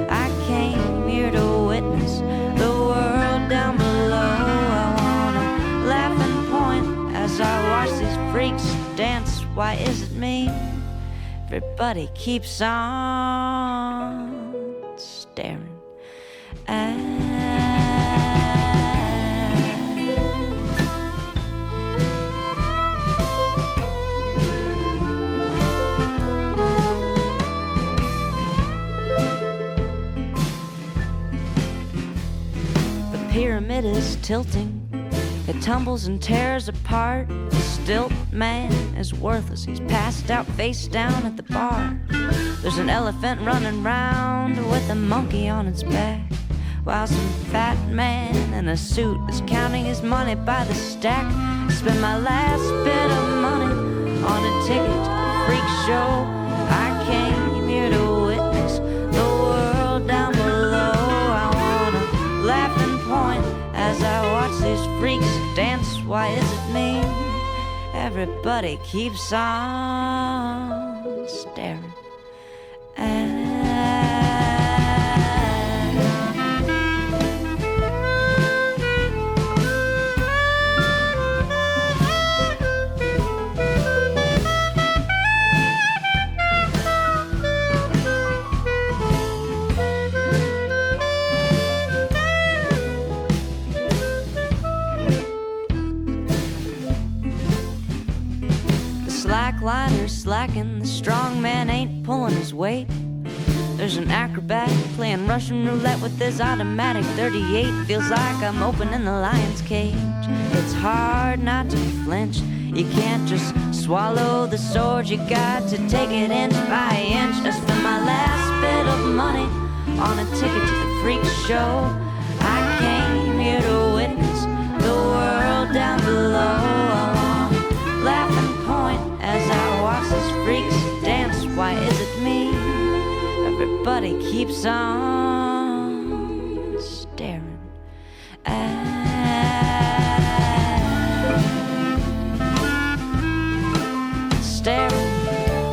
I came here to witness the world down below. I wanna laugh and point as I watch these freaks dance. Why is it me? Everybody keeps on staring at. The pyramid is tilting, it tumbles and tears apart. The stilt man is worthless, he's passed out face down at the bar. There's an elephant running round with a monkey on its back, while some fat man in a suit is counting his money by the stack. I spent my last bit of money on a ticket to the freak show. I came here to witness the world down below. I wanna laugh and point as I watch these freaks dance. Why is it me? Everybody keeps on staring at. Slackliner's slacking, the strong man ain't pulling his weight. There's an acrobat playing Russian roulette with his automatic 38. Feels like I'm opening the lion's cage. It's hard not to flinch. You can't just swallow the sword, you got to take it inch by inch. I spent my last bit of money on a ticket to the freak show. I came here to witness the world down below. I wanna laugh and point as I watch these freaks dance. Why is it me? Everybody keeps on staring at. Staring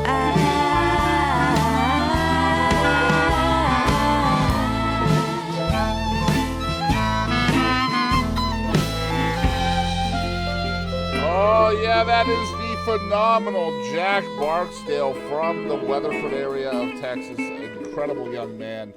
at. Yeah, that is the phenomenal Jack Barksdale from the Weatherford area of Texas. Incredible young man.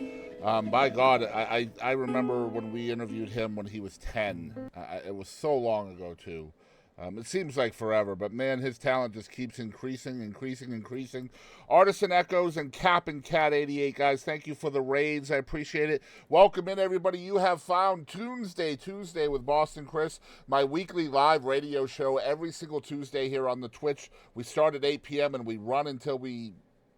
By God, I remember when we interviewed him when he was 10. It was so long ago, too. It seems like forever, but man, his talent just keeps increasing. Artisan Echoes and Cap and Cat 88, guys, thank you for the raids. I appreciate it. Welcome in, everybody. You have found Tunesday Tuesday with Boston Chris, my weekly live radio show every single Tuesday here on the Twitch. We start at 8 p.m. and we run until we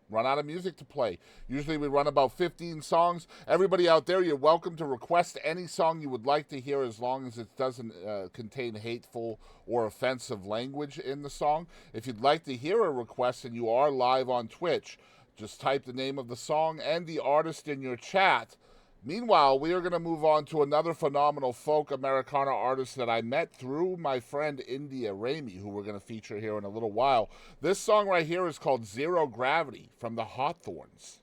run out of music to play. Usually we run about 15 songs. Everybody out there, you're welcome to request any song you would like to hear as long as it doesn't contain hateful or offensive language in the song. If you'd like to hear a request and you are live on Twitch, just type the name of the song and the artist in your chat. Meanwhile, we are going to move on to another phenomenal folk Americana artist that I met through my friend India Ramey, who we're going to feature here in a little while. This song right here is called Zero Gravity from the HawtThorns.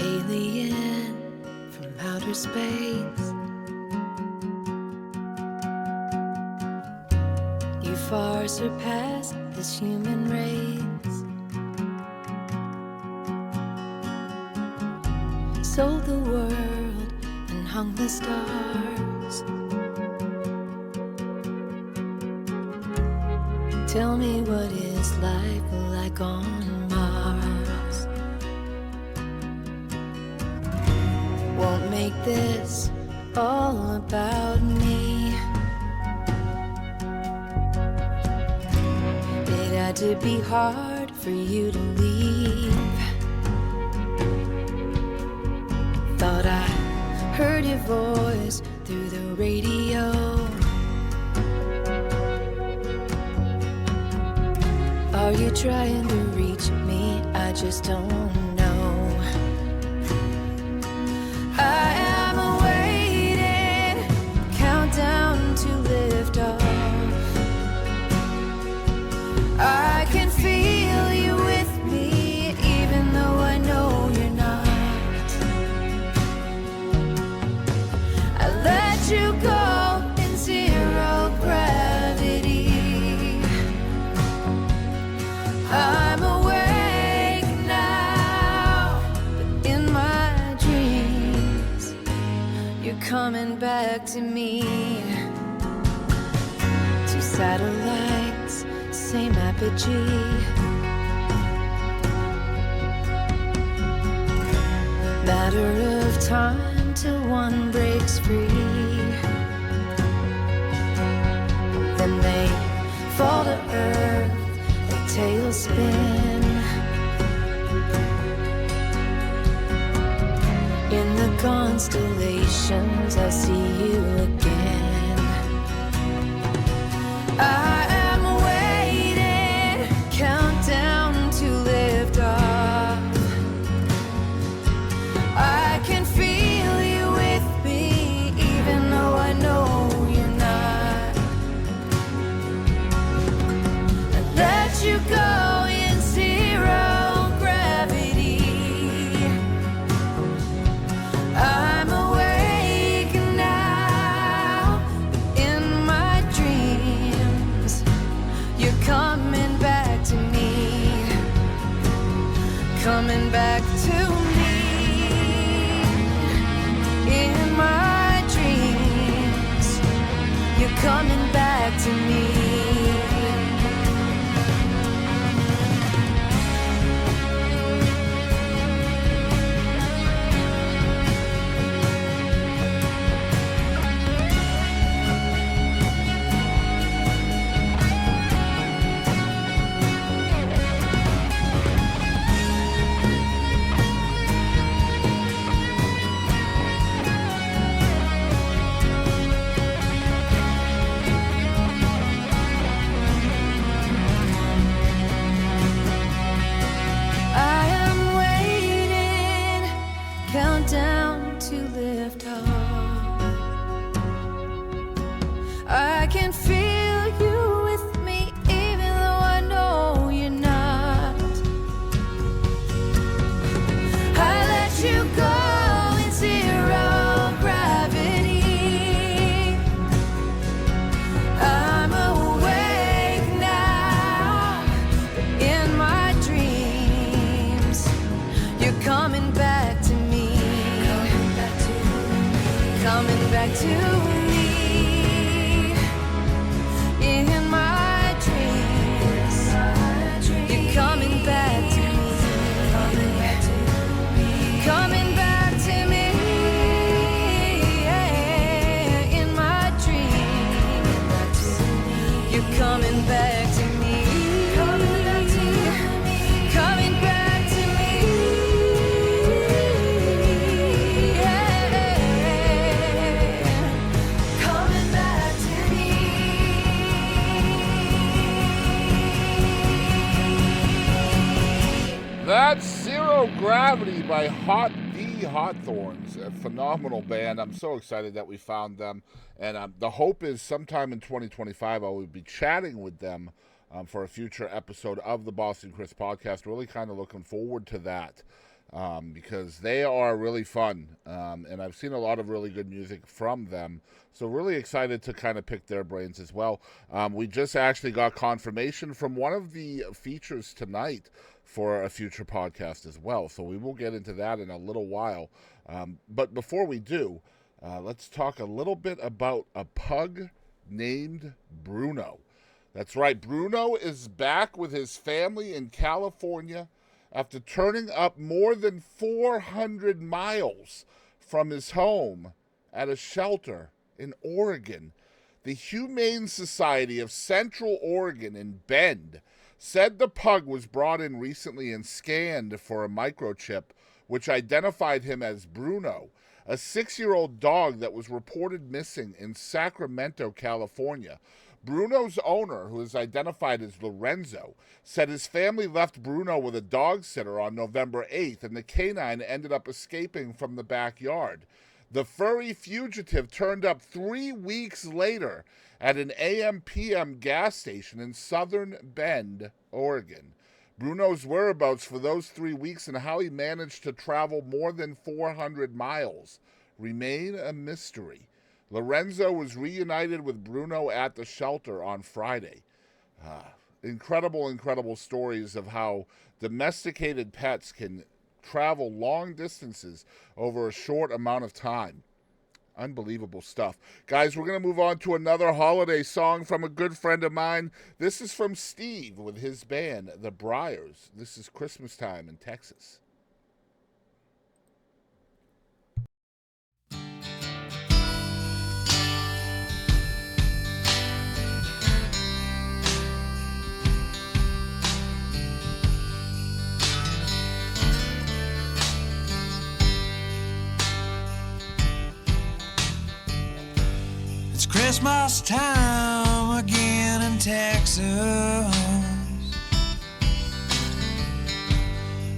Alien from outer space, you far surpass this human race. Sold the world and hung the stars. Tell me what is life like on Mars. Won't make this all about me. It had to be hard for you to leave. Thought I heard your voice through the radio. Are you trying to reach me? I just don't know. I am awaiting, countdown to lift off. I can feel you with me, even though I know you're not. I let you go in zero gravity. I'm awake now, but in my dreams, you're coming back to me. Two satellites, same apogee. Matter of time till one breaks free. Then they fall to earth, tailspin. In the constellations, I see you again. I am waiting, countdown to lift off. I can feel you with me, even though I know you're not. I let you go in zero gravity. I'm awake now, but in my dreams, you're coming back to me. Coming back to me. In my dreams, you're coming back to me. back to me in my dreams. You're coming back to me. Coming back to me, yeah, in my dreams. You're coming back to me. Coming back to me. Coming back to me, yeah. Coming back to me. That's Zero Gravity by HawtThorns, a phenomenal band. I'm so excited that we found them. And the hope is sometime in 2025 I will be chatting with them for a future episode of the Boston Chris podcast. Really kind of looking forward to that because they are really fun. And I've seen a lot of really good music from them. So really excited to kind of pick their brains as well. We just actually got confirmation from one of the features tonight for a future podcast as well. So we will get into that in a little while. But before we do, let's talk a little bit about a pug named Bruno. That's right, Bruno is back with his family in California after turning up more than 400 miles from his home at a shelter in Oregon. The Humane Society of Central Oregon in Bend said the pug was brought in recently and scanned for a microchip, which identified him as Bruno, a 6-year-old dog that was reported missing in Sacramento, California. Bruno's owner, who is identified as Lorenzo, said his family left Bruno with a dog sitter on November 8th, and the canine ended up escaping from the backyard. The furry fugitive turned up 3 weeks later at an AM/PM gas station in southern Bend, Oregon. Bruno's whereabouts for those 3 weeks and how he managed to travel more than 400 miles remain a mystery. Lorenzo was reunited with Bruno at the shelter on Friday. Incredible stories of how domesticated pets can travel long distances over a short amount of time. Unbelievable stuff. Guys, we're going to move on to another holiday song from a good friend of mine. This is from Steve with his band, The Briars. This is Christmas time in Texas. It's Christmas time again in Texas,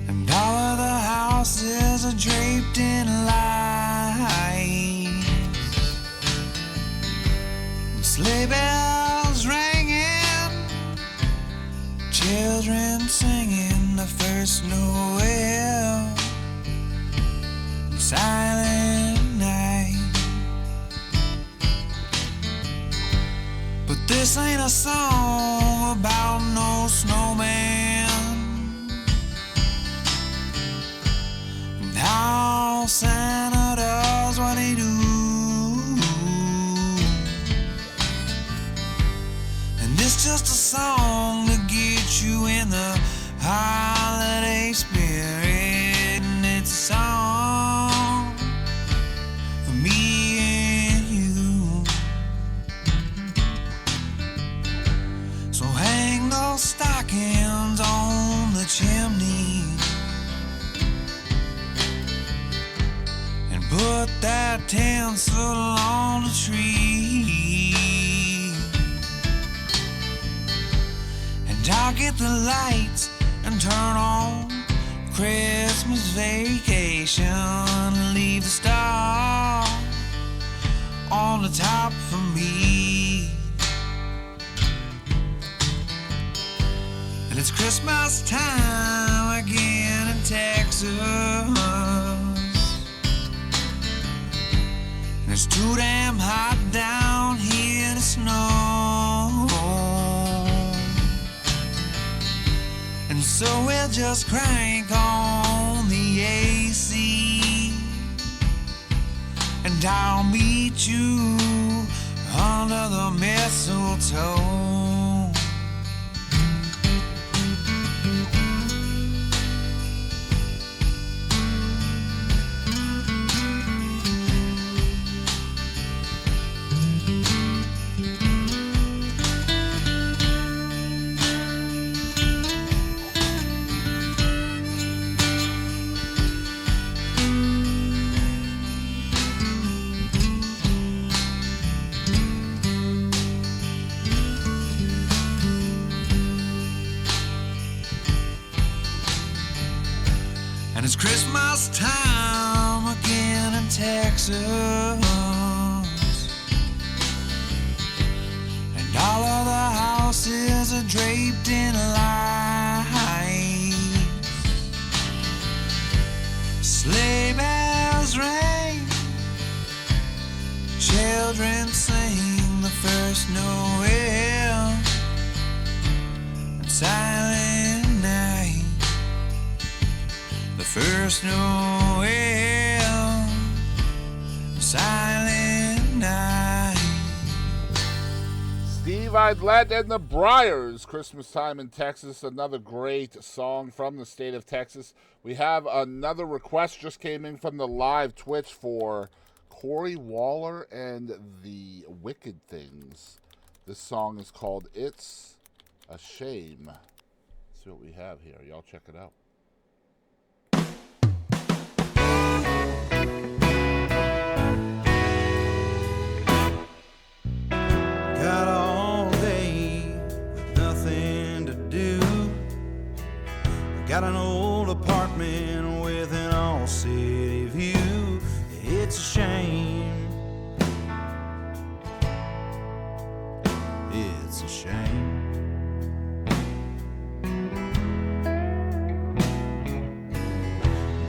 and all of the houses are draped in lights, and sleigh bells ringing, children singing the first Noel, silent night. But this ain't a song about no snowman and how Santa does what he do. And it's just a song to get you in the holiday spirit. And it's a song for me and you. So hang those stockings on the chimney and put that tinsel on the tree. And I'll get the lights and turn on Christmas Vacation and leave the star on the top for me. And it's Christmas time again in Texas, and it's too damn hot down here to snow. And so we'll just crank on the AC and and I'll meet you under the mistletoe. And it's Christmas time again in Texas, and all of the houses are draped in lights. Sleigh bells ring, children sing the first Noel, and silent night. The first Noel, silent night. Steve Idlett and the Briars, Christmas Time in Texas, another great song from the state of Texas. We have another request just came in from the live Twitch for Corey Waller and the Wicked Things. This song is called It's a Shame. Let's see what we have here. Y'all check it out. Got all day with nothing to do. Got an old apartment with an all-city view. It's a shame. It's a shame.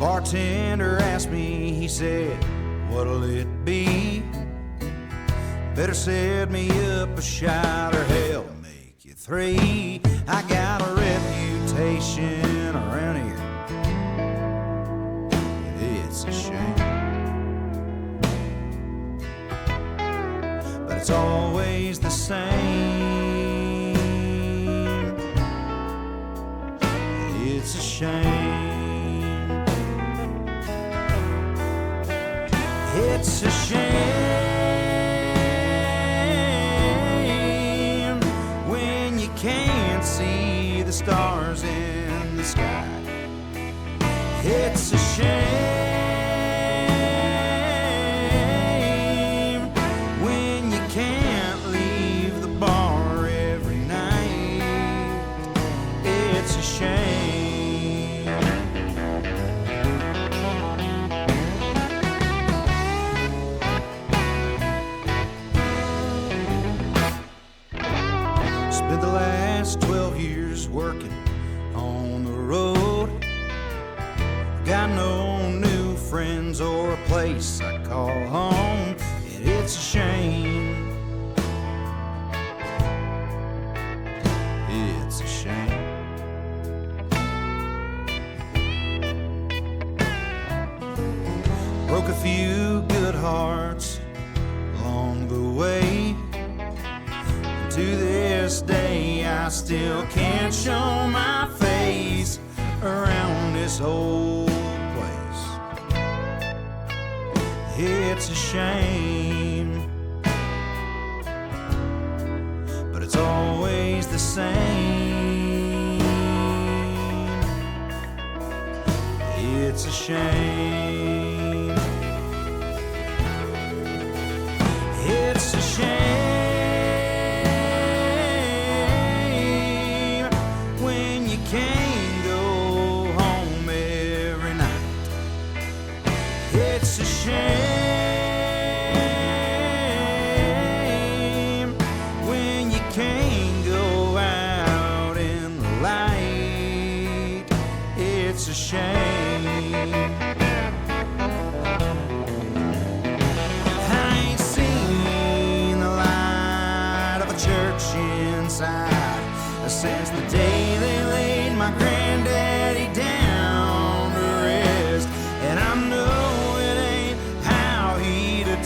Bartender asked me, he said, what'll it be? Better set me up a shot or hell, make you three. I got a reputation around here. It's a shame. But it's always the same. It's a shame. It's a shame. Can't see the stars in the sky. It's a shame when you can't leave the bar every night. It's a shame. Spent the last 12 years working on the road. Got no new friends or a place I call home. And it's a shame. It's a shame. Broke a few good hearts along the way. To this day, I still can't show my face around this old place. It's a shame, but it's always the same. It's a shame. It's a shame. Can't go home every night. It's a shame when you can't go out in the light. It's a shame. I ain't seen the light of a church inside since the day they laid my granddaddy down to rest. And I know it ain't how he'd have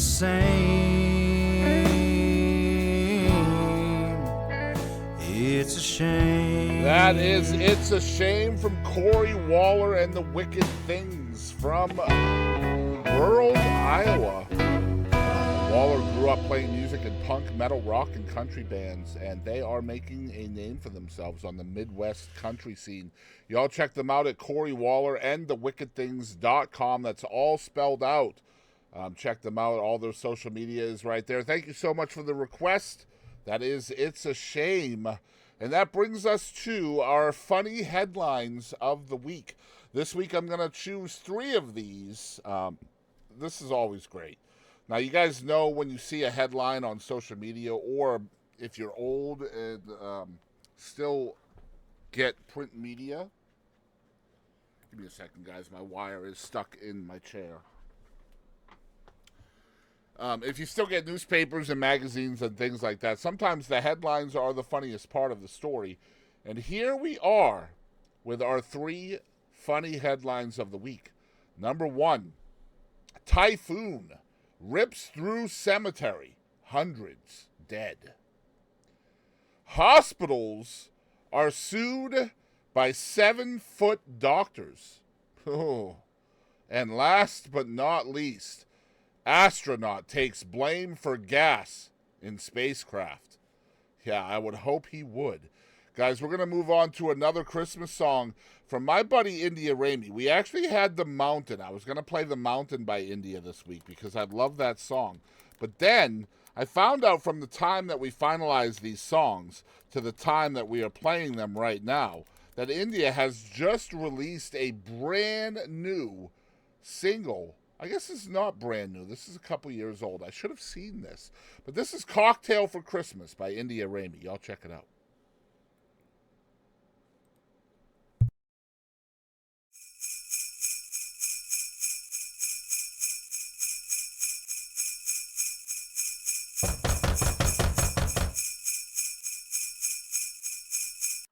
same. It's a shame. That is It's a Shame from Corey Waller and the Wicked Things from rural Iowa. Waller grew up playing music in punk, metal, rock, and country bands, and they are making a name for themselves on the Midwest country scene. Y'all check them out at Corey Waller and thewickedthings.com. That's all spelled out. Check them out. All their social media is right there. Thank you so much for the request. That is It's a Shame. And that brings us to our funny headlines of the week. This week I'm going to choose 3 of these. This is always great. Now, you guys know when you see a headline on social media, or if you're old and still get print media. Give me a second, guys. My wire is stuck in my chair. If you still get newspapers and magazines and things like that, sometimes the headlines are the funniest part of the story. And here we are with our 3 funny headlines of the week. Number 1, typhoon rips through cemetery, hundreds dead. Hospitals are sued by 7-foot doctors. Oh. And last but not least, astronaut takes blame for gas in spacecraft. Yeah, I would hope he would. Guys, we're going to move on to another Christmas song from my buddy India Ramey. We actually had The Mountain. I was going to play The Mountain by India this week because I love that song. But then I found out from the time that we finalized these songs to the time that we are playing them right now that India has just released a brand new single. I guess it's not brand new. This is a couple years old. I should have seen this. But this is Cocktail for Christmas by India Ramey. Y'all check it out.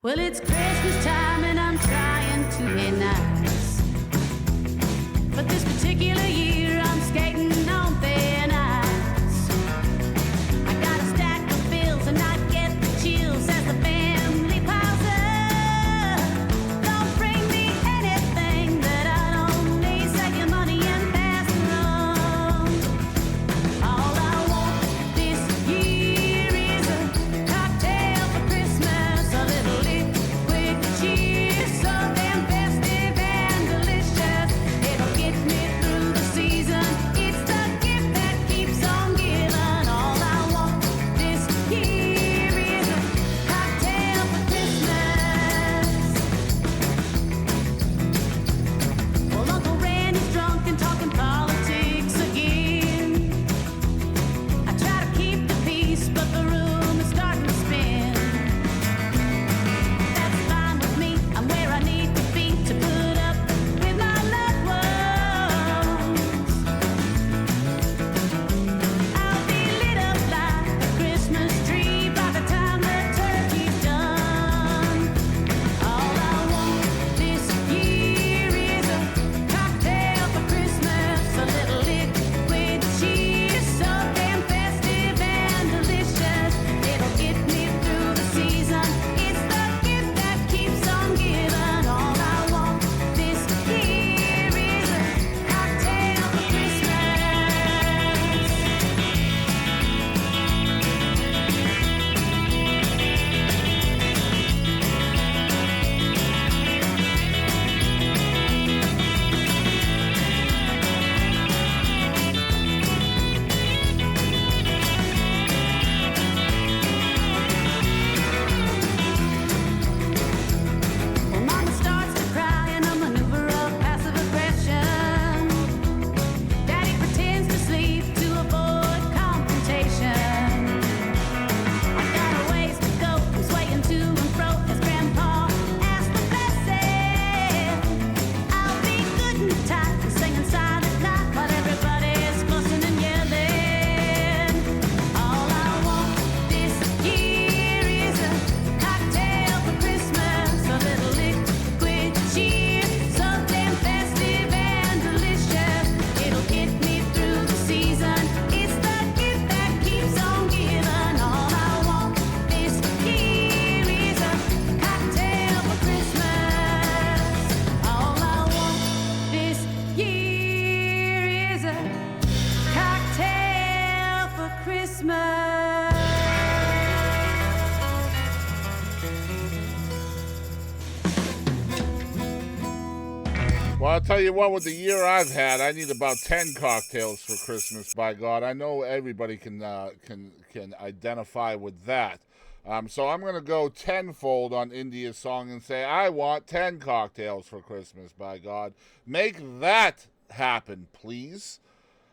Well, it's Christmas time and I'm trying to be nice, but this particular year I'm skating on thin ice. I got a stack of bills and I get the chills as the family piles up. Don't bring me anything that I don't need. Save your money and pass it along. All I want this year is a cocktail for Christmas, a little liquid Well, I'll tell you what, with the year I've had, I need about 10 cocktails for Christmas, by God. I know everybody can identify with that. So I'm going to go tenfold on India's song and say, I want 10 cocktails for Christmas, by God. Make that happen, please.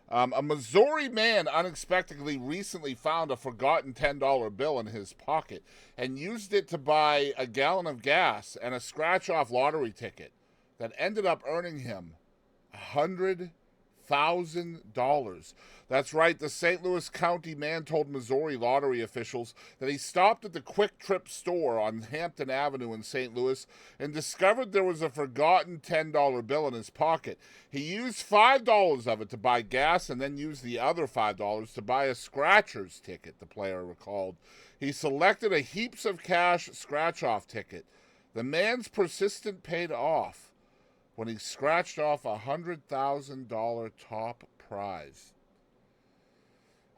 A Missouri man unexpectedly recently found a forgotten $10 bill in his pocket and used it to buy a gallon of gas and a scratch-off lottery ticket that ended up earning him $100,000. That's right, the St. Louis County man told Missouri lottery officials that he stopped at the Quick Trip store on Hampton Avenue in St. Louis and discovered there was a forgotten $10 bill in his pocket. He used $5 of it to buy gas and then used the other $5 to buy a scratcher's ticket, the player recalled. He selected a heaps of cash scratch-off ticket. The man's persistence paid off when he scratched off a $100,000 top prize.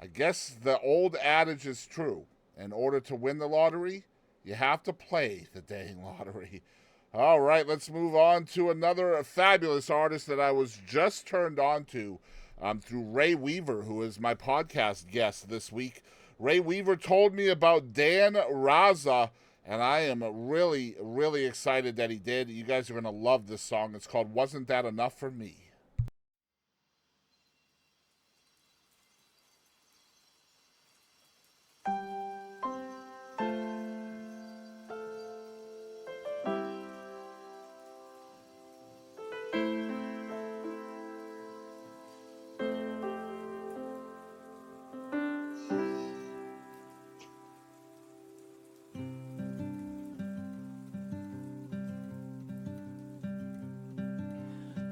I guess the old adage is true. In order to win the lottery, you have to play the dang lottery. All right, let's move on to another fabulous artist that I was just turned on to through Ray Weaver, who is my podcast guest this week. Ray Weaver told me about Dan Raza, and I am really, really excited that he did. You guys are going to love this song. It's called Wasn't That Enough for Me?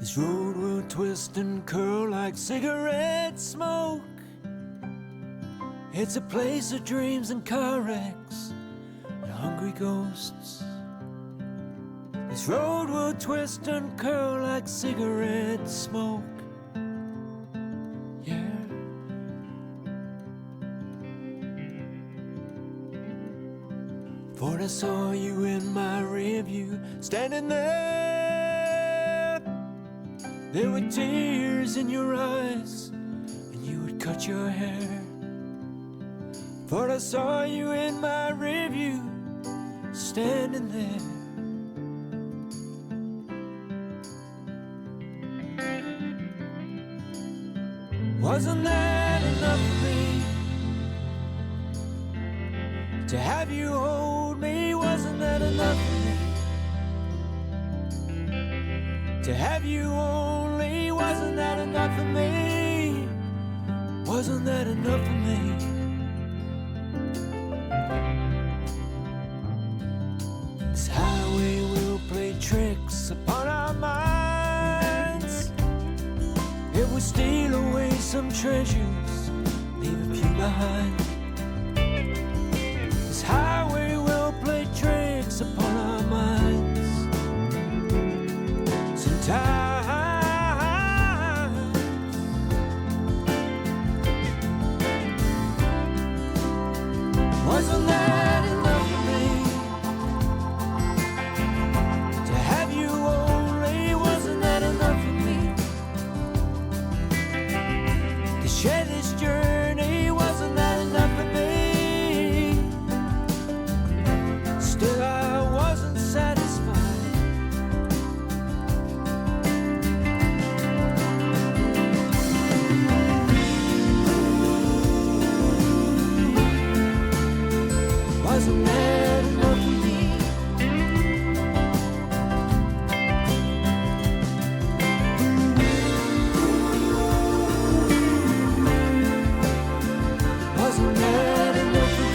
This road will twist and curl like cigarette smoke. It's a place of dreams and car wrecks and hungry ghosts. This road will twist and curl like cigarette smoke. Yeah. For I saw you in my rearview, standing there. There were tears in your eyes, and you would cut your hair. For I saw you in my rearview, standing there. Wasn't that enough for me? To have you hold me, wasn't that enough for me? To have you only, wasn't that enough for me? Wasn't that enough for me? This highway will play tricks upon our minds. It will steal away some treasures, leave a few behind. This highway will play tricks upon our minds. Wasn't that enough for me? To have you only, wasn't that enough for me? To share this journey, wasn't that enough for me? Still I wasn't satisfied. Wasn't that enough for me? Wasn't that enough for me?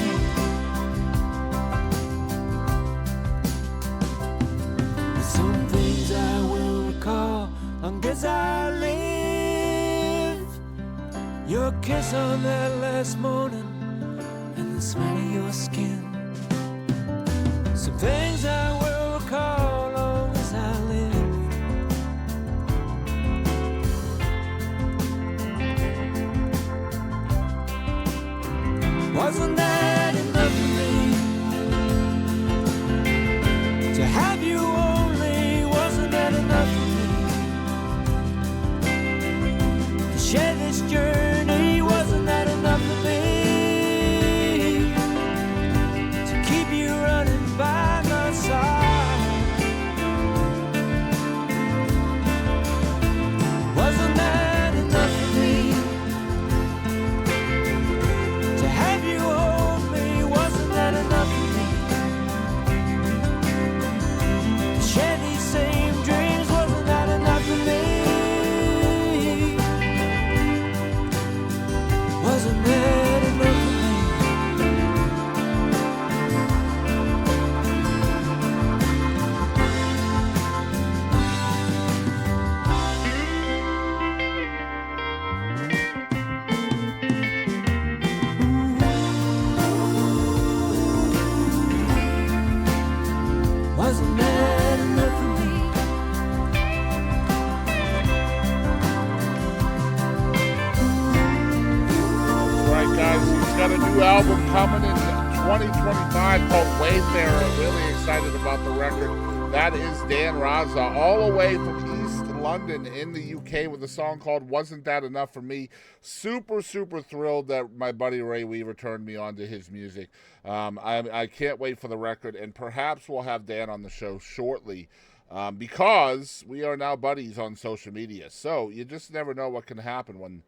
There's some things I will recall long as I live. Your kiss on that last morning and the smell of your skin. Some things I will recall long as I live. Wasn't that enough for me? To have you only, wasn't that enough for me? got a new album coming in 2025 called Wayfarer. Really excited about the record. That is Dan Raza, all the way from East London in the UK with a song called Wasn't That Enough for Me. Super, super thrilled that my buddy Ray Weaver turned me on to his music. I can't wait for the record, and perhaps we'll have Dan on the show shortly because we are now buddies on social media. So you just never know what can happen when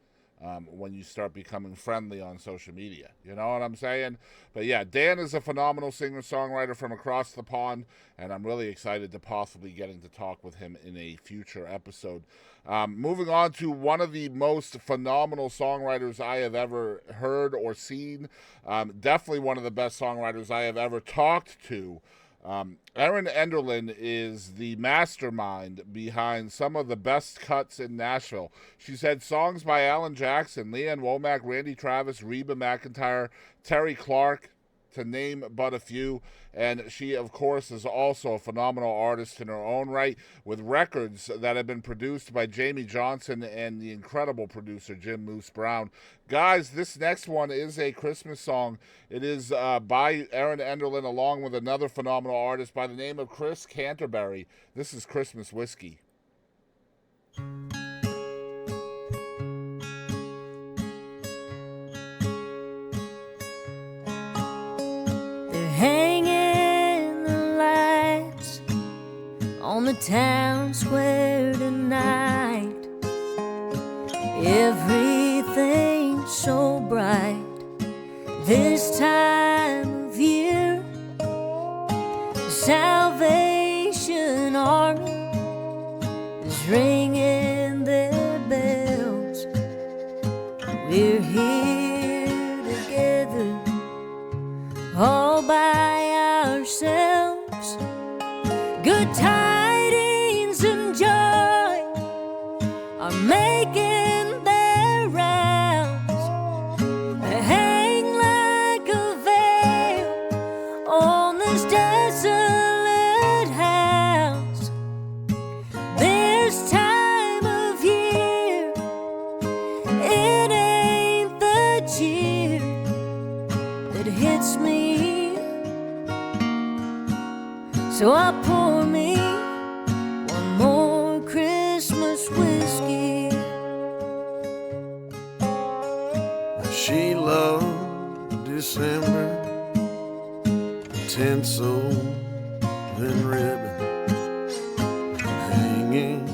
you start becoming friendly on social media. You know what I'm saying? But yeah, Dan is a phenomenal singer-songwriter from across the pond, and I'm really excited to possibly getting to talk with him in a future episode. Moving on to one of the most phenomenal songwriters I have ever heard or seen. Definitely one of the best songwriters I have ever talked to. Erin Enderlin is the mastermind behind some of the best cuts in Nashville. She's had songs by Alan Jackson, Leanne Womack, Randy Travis, Reba McEntire, Terry Clark, to name but a few. And she, of course, is also a phenomenal artist in her own right, with records that have been produced by Jamie Johnson and the incredible producer Jim Moose Brown. Guys, this next one is a Christmas song. It is by Erin Enderlin along with another phenomenal artist by the name of Chris Canterbury. This is Christmas Whiskey. Hanging the lights on the town square tonight. Everything's so bright this time of year. The Salvation Army is ringing their bells. We're here together, all by ourselves. Good tidings and joy are making their rounds. They hang like a veil on this desolate house. This time of year, it ain't the cheer that hits me. So I pour me one more Christmas whiskey. She loved December, tinsel and ribbon, hanging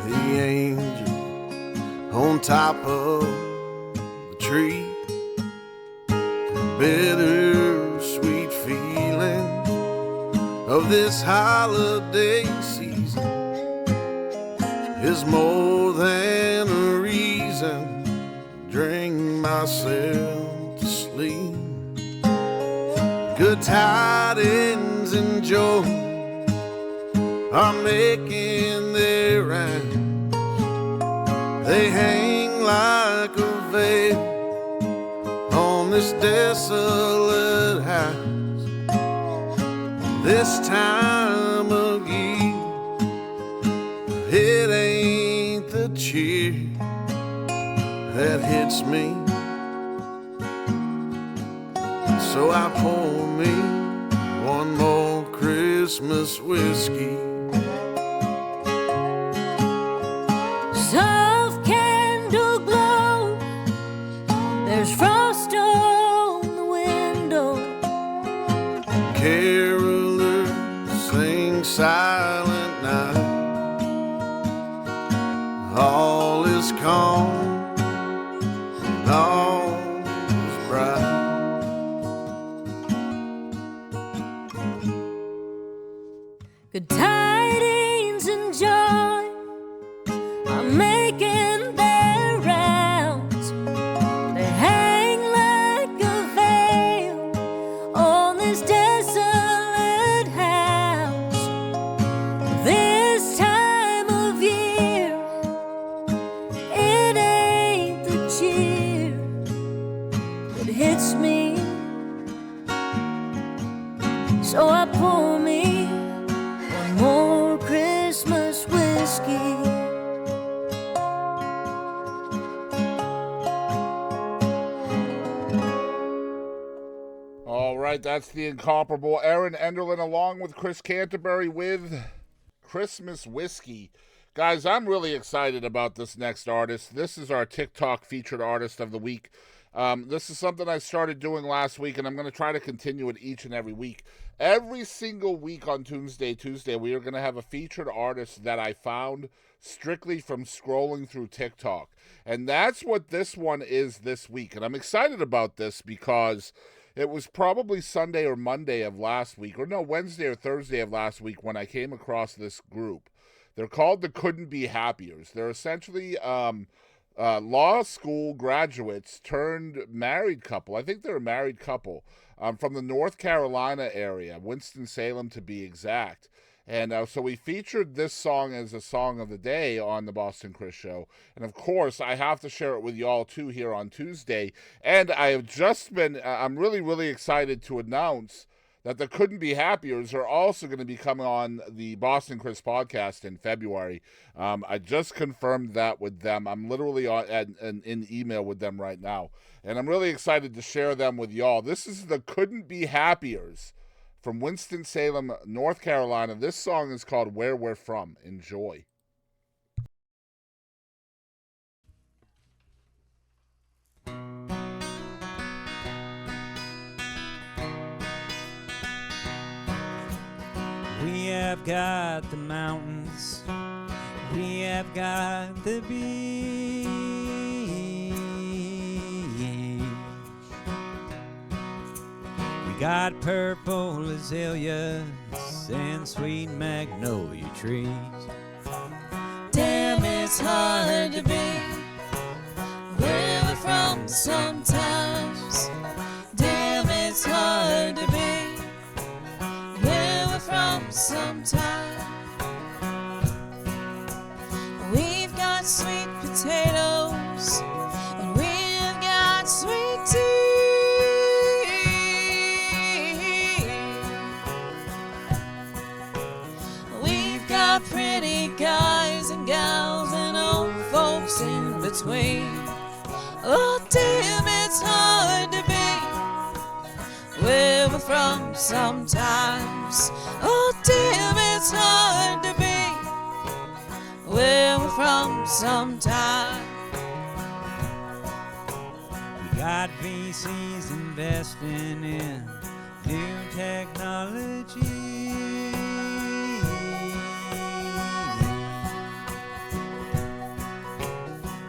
the angel on top of the tree. Bittersweet feeling of this holiday season is more than a reason to drink myself to sleep. Good tidings and joy are making their rounds. They hang like a veil on this desolate house. This time of year, it ain't the cheer that hits me. So I pour me one more Christmas whiskey. Soft candle glow, there's frost on the window. Carolers sing Silent Night. All is calm and all is bright. Good tidings and joy are making their rounds. They hang like a veil on this desolate house. This time of year, it ain't the cheer that hits me. So I pour me one more Christmas whiskey. right, that's the incomparable Erin Enderlin along with Chris Canterbury with Christmas Whiskey. Guys, I'm really excited about this next artist. This is our TikTok featured artist of the week. This is something I started doing last week, and I'm going to try to continue it each and every week. Every single week on Tunesday Tuesday, we are going to have a featured artist that I found strictly from scrolling through TikTok. And that's what this one is this week. And I'm excited about this because it was probably Sunday or Monday of last week, or no, Wednesday or Thursday of last week when I came across this group. They're called the Couldn't Be Happiers. They're essentially law school graduates turned married couple. I think they're a married couple from the North Carolina area, Winston-Salem to be exact. And so we featured this song as a song of the day on the Boston Chris Show. And of course, I have to share it with y'all too here on Tuesday. And I have just been, I'm really, really excited to announce that the Couldn't Be Happiers are also going to be coming on the Boston Chris podcast in February. I just confirmed that with them. I'm literally in email with them right now. And I'm really excited to share them with y'all. This is the Couldn't Be Happiers from Winston-Salem, North Carolina. This song is called Where We're From. Enjoy. We have got the mountains, we have got the beach. We got purple azaleas and sweet magnolia trees. Damn, it's hard to be where we're from sometimes. Damn, it's hard to be from sometime. We've got sweet potatoes and we've got sweet tea. We've got pretty guys and gals and old folks in between. Oh damn, it's hard to be where we're from sometimes. Oh damn, it's hard to be where we're from sometimes. We got VCs investing in new technology.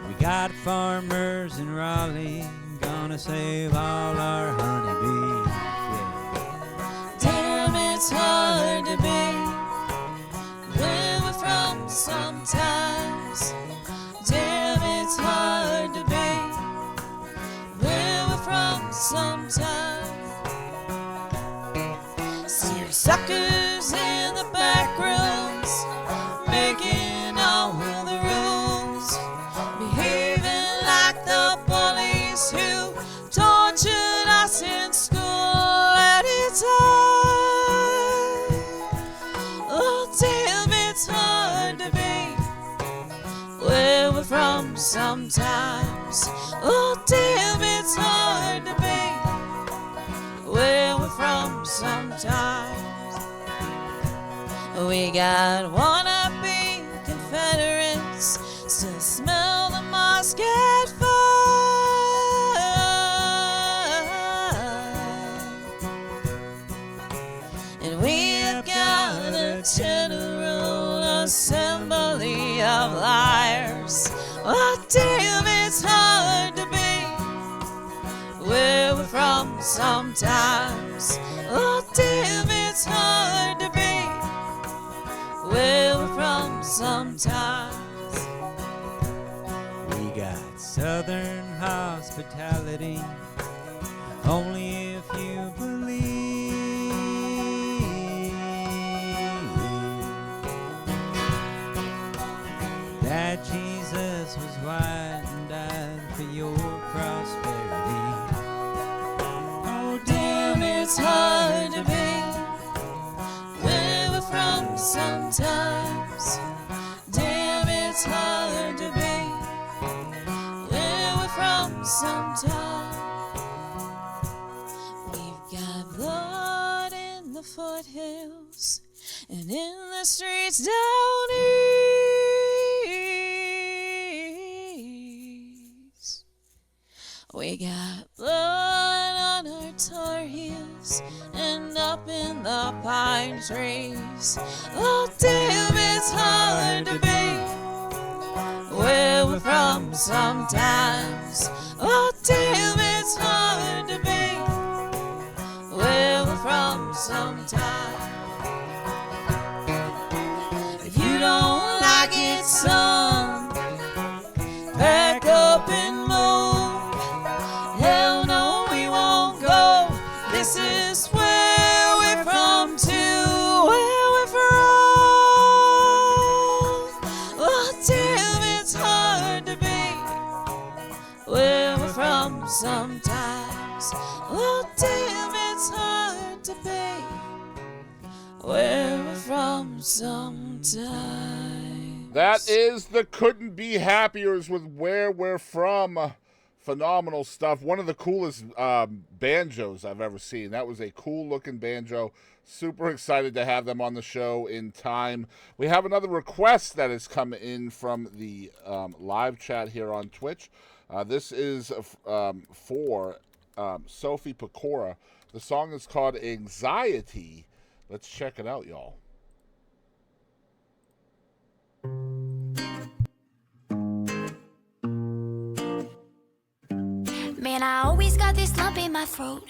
We got farmers in Raleigh gonna save all our honeybees. It's hard to be where we're from sometimes. Damn, it's hard to be where we're from sometimes. See suckers in the back rooms making all the rules, behaving like the bullies who tortured us in school. And it's hard. From sometimes. Oh damn, it's hard to be where we're from sometimes. We got wannabe Confederates still smell the musket fire, and we've got a general assembly of liars. Oh damn, it's hard to be where we're from sometimes. Oh damn, it's hard to be where we're from sometimes. We got southern hospitality, only if you believe that Jesus was white and died for your prosperity. Oh damn, it's hard to be where we're from sometimes. Damn, it's hard to be where we're from sometimes. We've got the And in the streets down east, we got blood on our Tar Heels and up in the pine trees. Oh, damn, it's hard to be where we're from sometimes. Oh, damn, it's hard to be where we're from sometimes. If you don't like it, son, pack up and move. Hell no, we won't go. This is where we're from too, where we're from. Oh, damn, it's hard to be where we're from sometimes. Oh, damn, it's hard to be where we're from sometimes. That is the Couldn't Be Happiers with Where We're From. Phenomenal stuff. One of the coolest banjos I've ever seen. That was a cool looking banjo. Super excited to have them on the show in time. We have another request that has come in from the live chat here on Twitch. This is for Sophie Pecora. The song is called Anxiety. Let's check it out, y'all. Man, I always got this lump in my throat.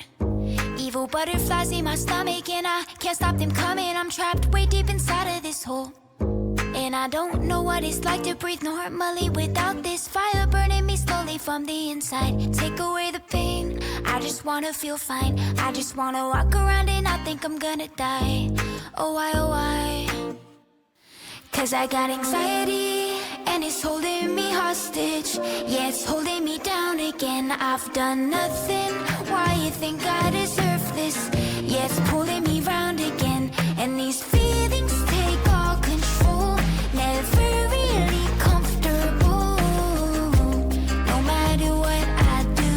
Evil butterflies in my stomach, and I can't stop them coming. I'm trapped way deep inside of this hole. And I don't know what it's like to breathe normally without this fire burning me slowly from the inside. Take away the pain, I just wanna feel fine. I just wanna walk around and I think I'm gonna die. Oh why, oh why? 'Cause I got anxiety and it's holding me hostage. Yeah, it's holding me down again. I've done nothing, why you think I deserve this? Yeah, it's pulling me round again. And these feelings take all control. Never really comfortable. No matter what I do,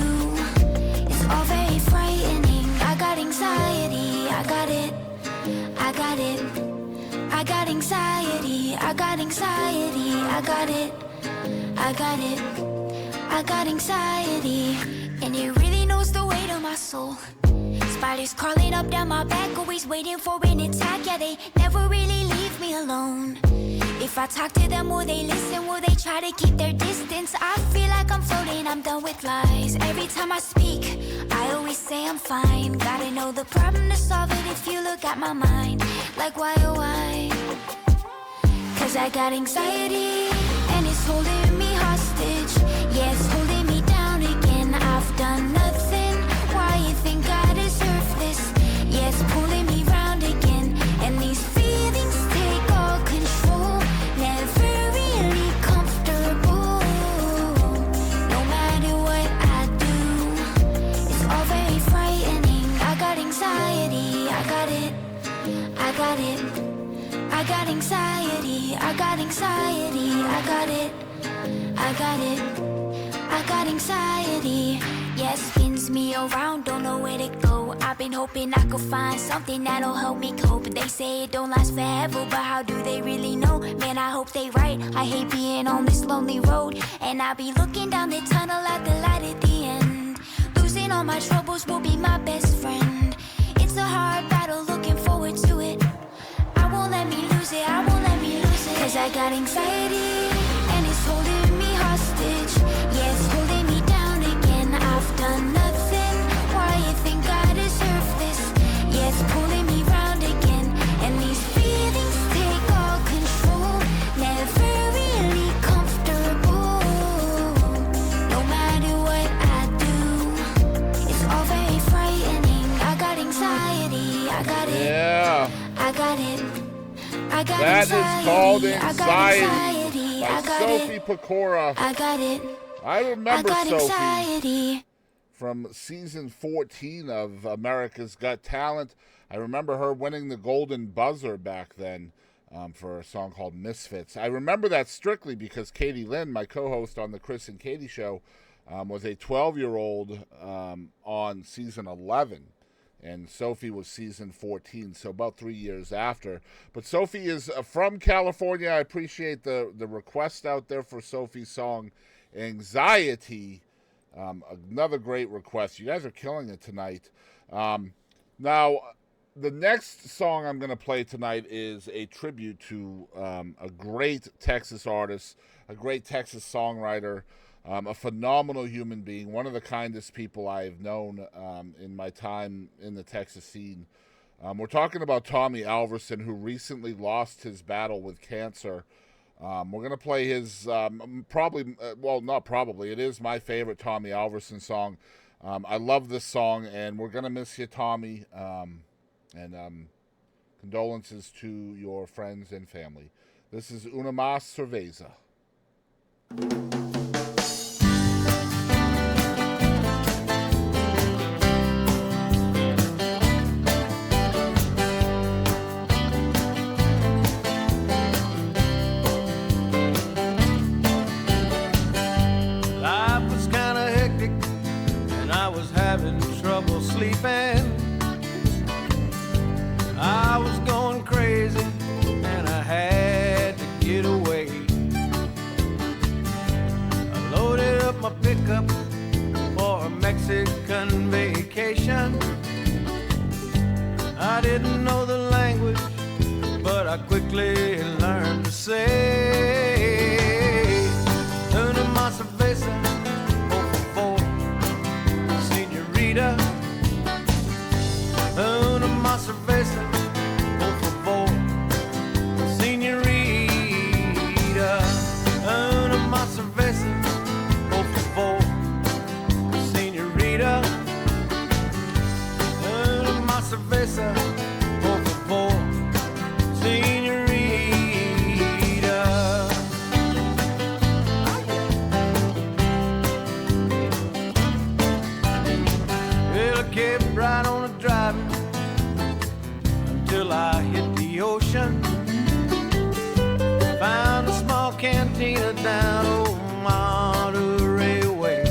it's all very frightening. I got anxiety, I got it, I got it. I got anxiety, I got anxiety, I got it, I got it. I got anxiety, and it really knows the weight of my soul. Spiders crawling up down my back, always waiting for an attack. Yeah, they never really leave me alone. If I talk to them, will they listen? Will they try to keep their distance? I feel like I'm floating, I'm done with lies. Every time I speak, I always say I'm fine. Gotta know the problem to solve it if you look at my mind. Like why, oh why? 'Cause I got anxiety, and it's holding me hostage. Yeah, it's holding me down again. I've done nothing, why you think I deserve this? Yeah, it's pulling me round again. And these feelings take all control. Never really comfortable. No matter what I do, it's all very frightening. I got anxiety, I got it, I got it. I got anxiety, I got anxiety, I got it, I got it. I got anxiety, yeah, it spins me around, don't know where to go. I've been hoping I could find something that'll help me cope. They say it don't last forever, but how do they really know? Man, I hope they right. I hate being on this lonely road, and I'll be looking down the tunnel at the light at the end. Losing all my troubles will be my best friend. It's a hard battle, looking forward to it. I won't let me lose it, I won't let me lose it. 'Cause I got anxiety, and it's holding me hostage. Yeah, it's holding me down again. I've done nothing, why you think I deserve this? Yeah, it's pulling me round again. And these feelings take all control. Never really comfortable. No matter what I do, it's all very frightening. I got anxiety, I got it, Yeah. I got it. I got That anxiety, is called I got Anxiety anxiety, I by got Sophie it, Pecora. I got it. I I remember got Sophie anxiety. from season 14 of America's Got Talent. I remember her winning the Golden Buzzer back then for a song called Misfits. I remember that strictly because Katie Lynn, my co-host on the Chris and Katie show, was a 12-year-old on season 11. and Sophie was season 14, so about 3 years after. But Sophie is from California. I appreciate the request out there for Sophie's song, Anxiety. Another great request. You guys are killing it tonight. Now, the next song I'm going to play tonight is a tribute to a great Texas artist, a great Texas songwriter, a phenomenal human being, one of the kindest people I've known in my time in the Texas scene. We're talking about Tommy Alverson, who recently lost his battle with cancer. We're going to play his, it is my favorite Tommy Alverson song. I love this song, and we're going to miss you, Tommy. And condolences to your friends and family. This is Una Más Cerveza. Life was kind of hectic, and I was having trouble sleeping. I was going crazy, and I had to get away. I loaded up my pickup for a Mexican vacation. I didn't know the language, but I quickly learned to say, Una más cerveza, por favor, señorita. Una más cerveza, por favor, señorita. Una más cerveza, por favor, señorita. Una más cerveza, por favor, señorita. Well, I kept right on driving until I hit the ocean. Found a small cantina down old Monterey Way.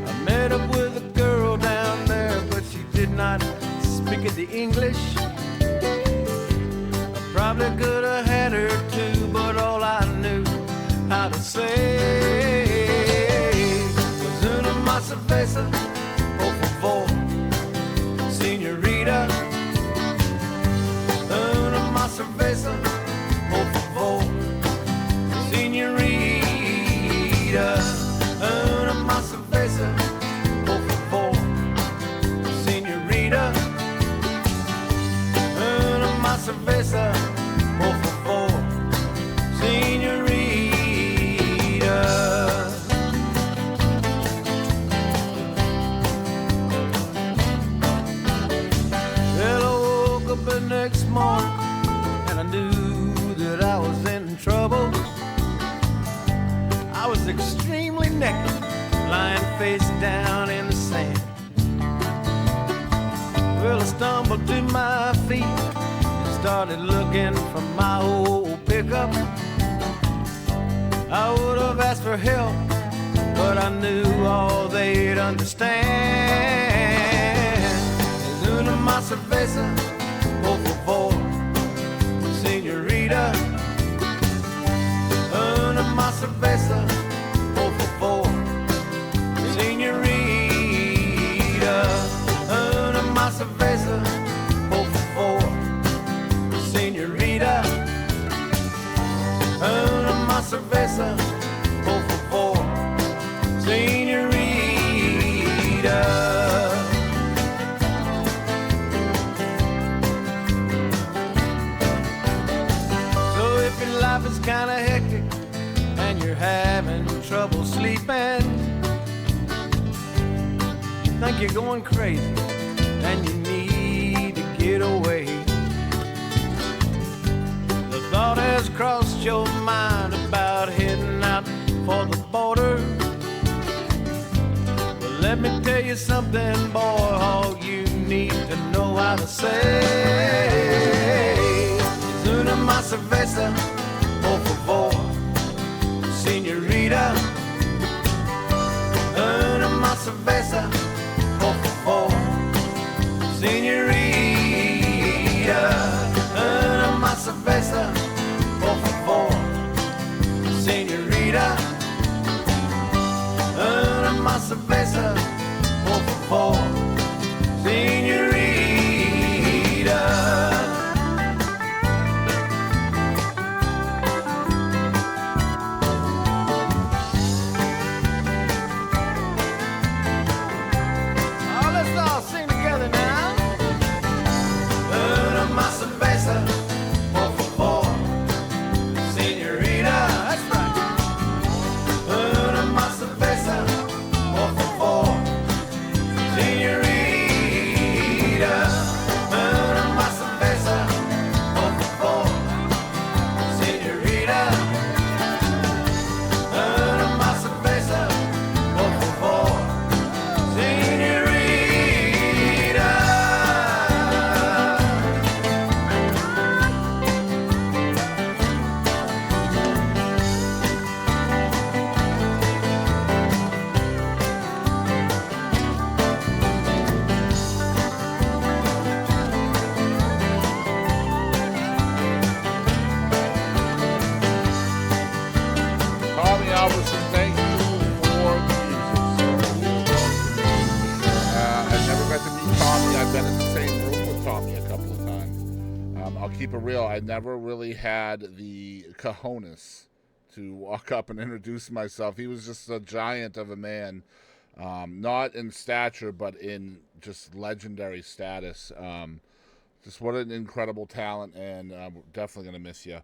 I met up with a girl down there, but she did not speak the English. I probably could have had her too, but all I knew how to say was Una más cerveza, por favor, señorita. Una más cerveza, por favor, señorita. Una más cerveza, por favor, señorita. Una más cerveza, por favor, señorita. The next morning, and I knew that I was in trouble. I was extremely naked, lying face down in the sand. Well, I stumbled to my feet and started looking for my old pickup. I would have asked for help, but I knew all they'd understand is Una más cerveza, por favor, señorita. Una más cerveza, por favor, señorita. Una más cerveza, por favor, señorita. Una más cerveza, por favor, señorita. Life is kinda hectic and you're having trouble sleeping. You think you're going crazy and you need to get away. The thought has crossed your mind about heading out for the border. Well, let me tell you something, boy, all you need to know how to say is Una más cerveza, por favor, señorita. Una más cerveza, por favor, señorita. Una más cerveza, por favor, señorita. Alverson, thank you for the music. I never got to meet Tommy. I've been in the same room with Tommy a couple of times. I'll keep it real. I never really had the cojones to walk up and introduce myself. He was just a giant of a man, not in stature, but in just legendary status. Just what an incredible talent, and I'm definitely going to miss you.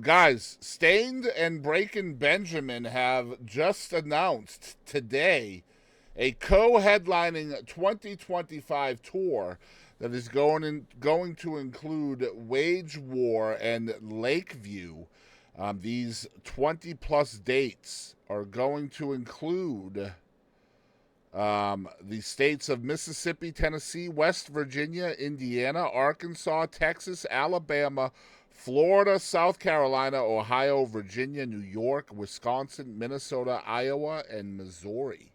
Guys, Stained and Breaking Benjamin have just announced today a co-headlining 2025 tour that is going to include Wage War and Lakeview. These 20-plus dates are going to include the states of Mississippi, Tennessee, West Virginia, Indiana, Arkansas, Texas, Alabama, Florida, South Carolina, Ohio, Virginia, New York, Wisconsin, Minnesota, Iowa, and Missouri.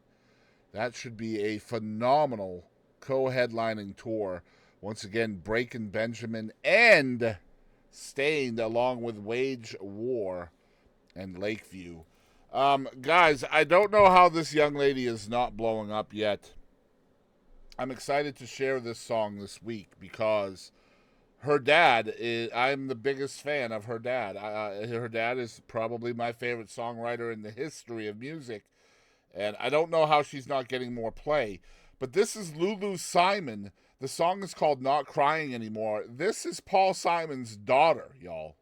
That should be a phenomenal co-headlining tour. Once again, Breaking Benjamin and Stained, along with Wage War and Lakeview. Guys, I don't know how this young lady is not blowing up yet. I'm excited to share this song this week because her dad I'm the biggest fan of her dad. Her dad is probably my favorite songwriter in the history of music, and I don't know how she's not getting more play. But this is Lulu Simon. The song is called Not Crying Anymore. This is Paul Simon's daughter, y'all.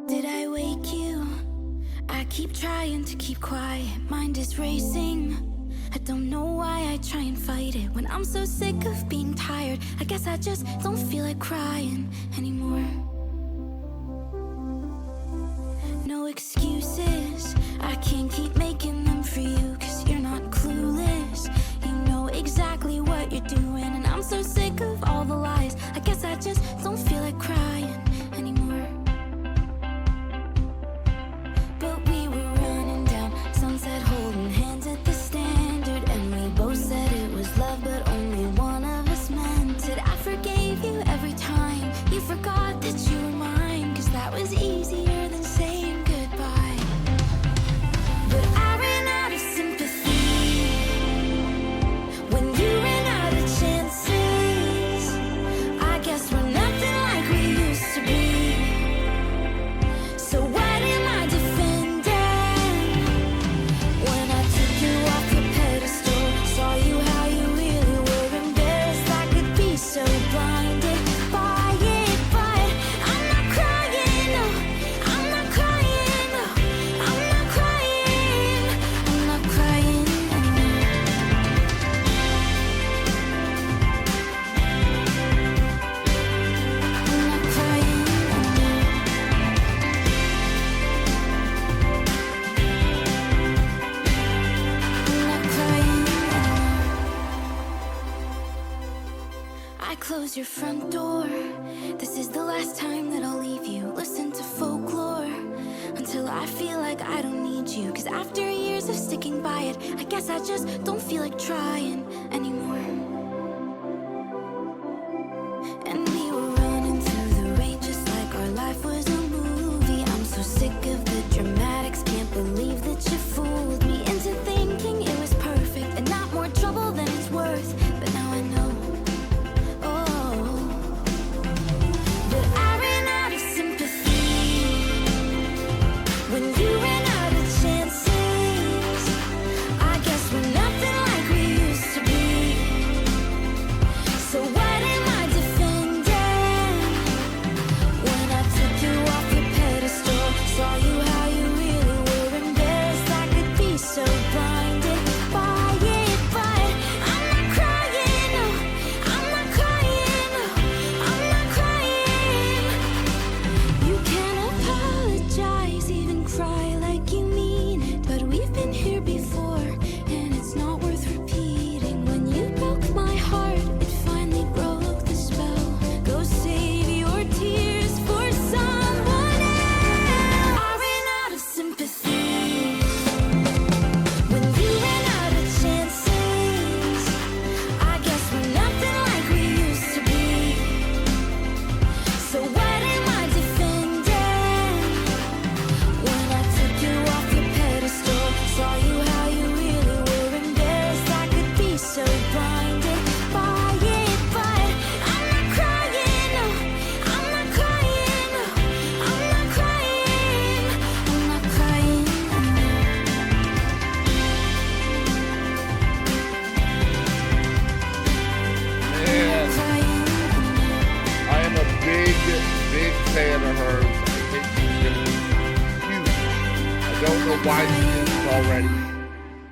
Did I wake you? I keep trying to keep quiet. Mind is racing. I don't know why I try and fight it when I'm so sick of being tired. I guess I just don't feel like crying anymore. No excuses, I can't keep making them for you, 'cause you're not clueless. You know exactly what you're doing, and I'm so sick of all the lies. I guess I just don't feel like crying anymore. But we were running down Sunset, holding hands at the Standard, and we both said it was love, but only one of us meant it. I forgave you every time you forgot that you were mine, 'cause that was easier than saying goodbye. But I ran out of sympathy when you ran out of chances. I guess we're nothing like we used to be. So what am I defending when I took you off the pedestal? Saw you how you really were, embarrassed I could be so blinded by it. But I'm not crying, no, I'm not crying, no, I'm not crying, I'm not crying anymore. I'm not crying anymore. I'm not crying anymore. I close your front door. This is the last time that I'll leave you. Listen to folklore until I feel like I don't need you. 'Cause after years of sticking by it, I guess I just don't feel like trying anymore. And we were running through the rain just like our already.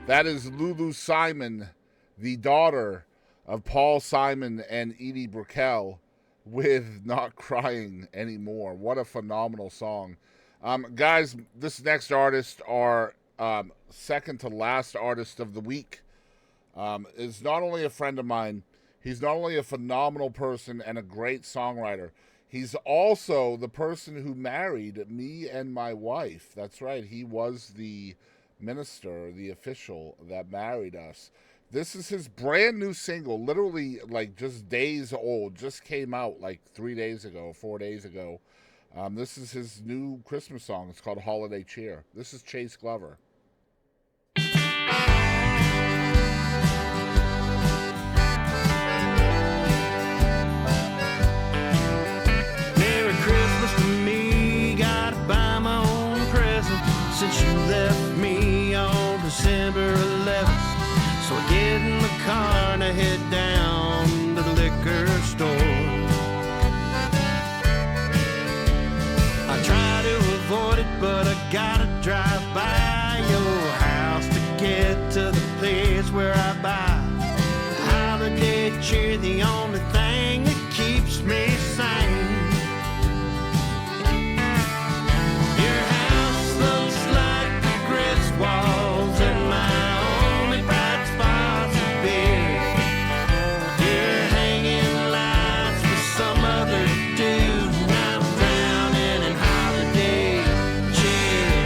That is Lulu Simon, the daughter of Paul Simon and Edie Brickell, with Not Crying Anymore. What a phenomenal song. Guys, this next artist, our second to last artist of the week, is not only a friend of mine, he's not only a phenomenal person and a great songwriter, he's also the person who married me and my wife. That's right, he was the minister, the official that married us. This is his brand new single, literally like just days old, just came out like 4 days ago. This is his new Christmas song. It's called Holiday Cheer. This is Chase Glover. Merry Christmas to me, gotta buy my own present since you left me on December 11th. So I get in the car and I head down to the liquor store. I try to avoid it, but I gotta drive by your house to get to the place where I buy holiday cheer, the only thing that keeps me sane. Your house looks like the grist walls and my only bright spots are big. You're hanging lights with some other dude, and I'm drowning in holiday cheer.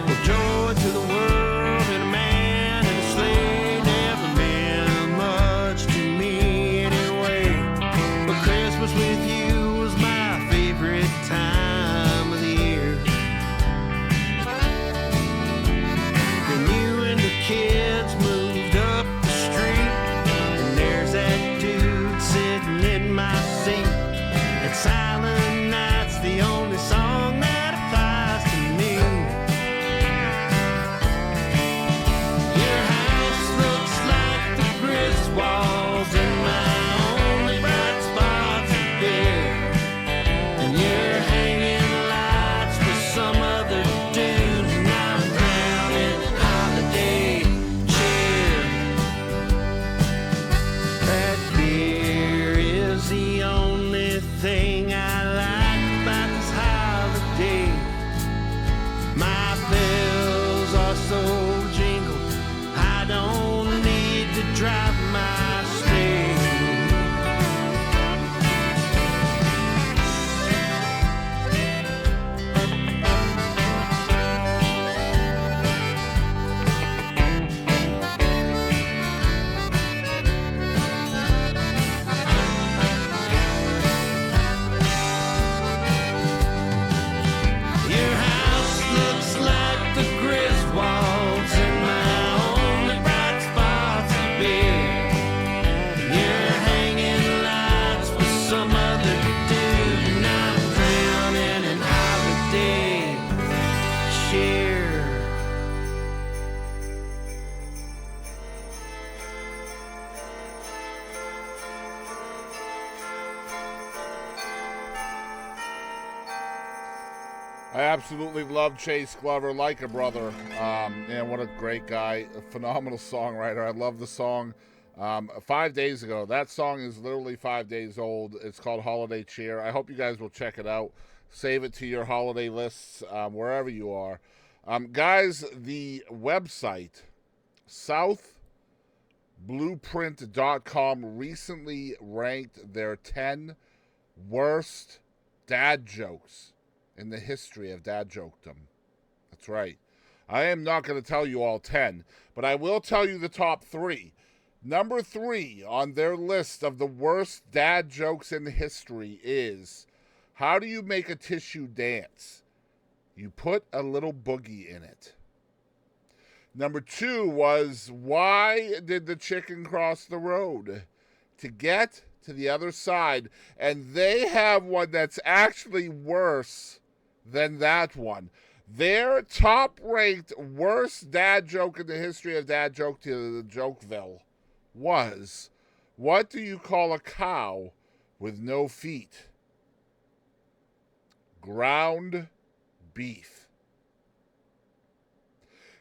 Well, joy to the world and a man and a sleigh never meant much to me anyway. But Christmas with you was my favorite time of the year. Then you and the kids moved up the street, and there's that dude sitting in my seat. And Silent Night's the only song that applies to me. Your house looks like the grist walls, and my only bright spots are there. And you're hanging lights with some other dude, and I'm drowning in holiday cheer. That beer is the only thing I like about this holiday. My bells are so jingled, I don't need to drive my sleigh. Your house looks like the grist walls, and my only bright spots are big. You're hanging lights with some other dude, and I'm drowning in holiday cheer. I absolutely love Chase Glover, like a brother. Man, what a great guy, a phenomenal songwriter. I love the song. 5 days ago, that song is literally 5 days old. It's called Holiday Cheer. I hope you guys will check it out. Save it to your holiday lists, wherever you are. Guys, the website, southblueprint.com, recently ranked their 10 worst dad jokes in the history of dad jokedom. That's right. I am not going to tell you all 10, but I will tell you the top 3. Number 3 on their list of the worst dad jokes in history is, how do you make a tissue dance? You put a little boogie in it. Number 2 was, why did the chicken cross the road? To get to the other side. And they have one that's actually worse than that one. Their top-ranked worst dad joke in the history of dad joke to the Jokeville was, what do you call a cow with no feet? ground beef.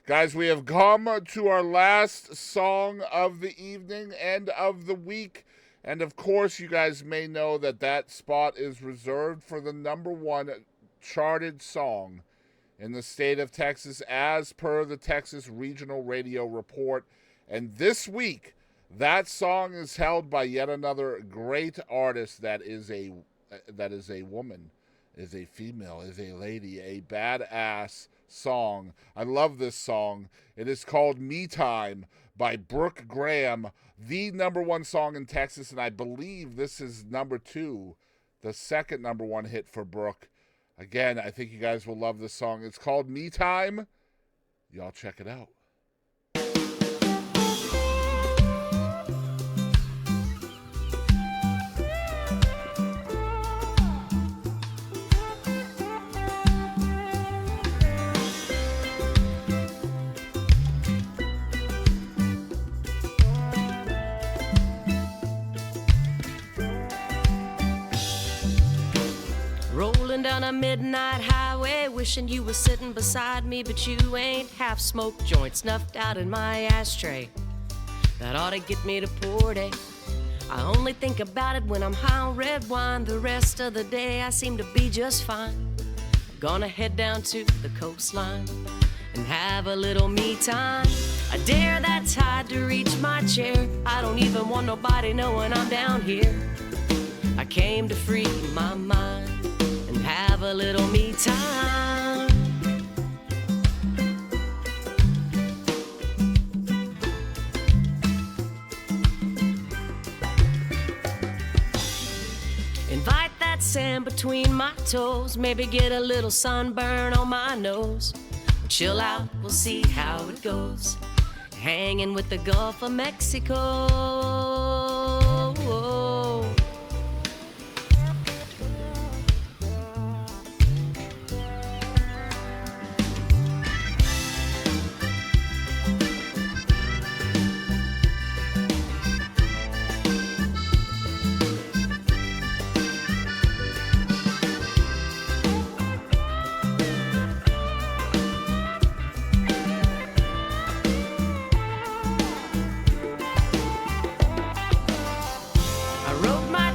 Guys, we have come to our last song of the evening and of the week. And of course, you guys may know that that spot is reserved for the number one charted song in the state of Texas as per the Texas Regional Radio Report. And this week, that song is held by yet another great artist that is a woman, is a female, is a lady, a badass song. I love this song. It is called Me Time by Brooke Graham, the number one song in Texas, and I believe this is number two, the second number one hit for Brooke. Again, I think you guys will love this song. It's called Me Time. Y'all check it out. Rolling down a midnight highway, wishing you were sitting beside me, but you ain't. Half-smoked joint snuffed out in my ashtray. That ought to get me to port, eh? I only think about it when I'm high on red wine. The rest of the day I seem to be just fine. Gonna head down to the coastline and have a little me time. I dare that tide to reach my chair. I don't even want nobody knowing I'm down here. I came to free my mind and have a little me time. Invite that sand between my toes, maybe get a little sunburn on my nose. Chill out, we'll see how it goes. Hanging with the Gulf of Mexico.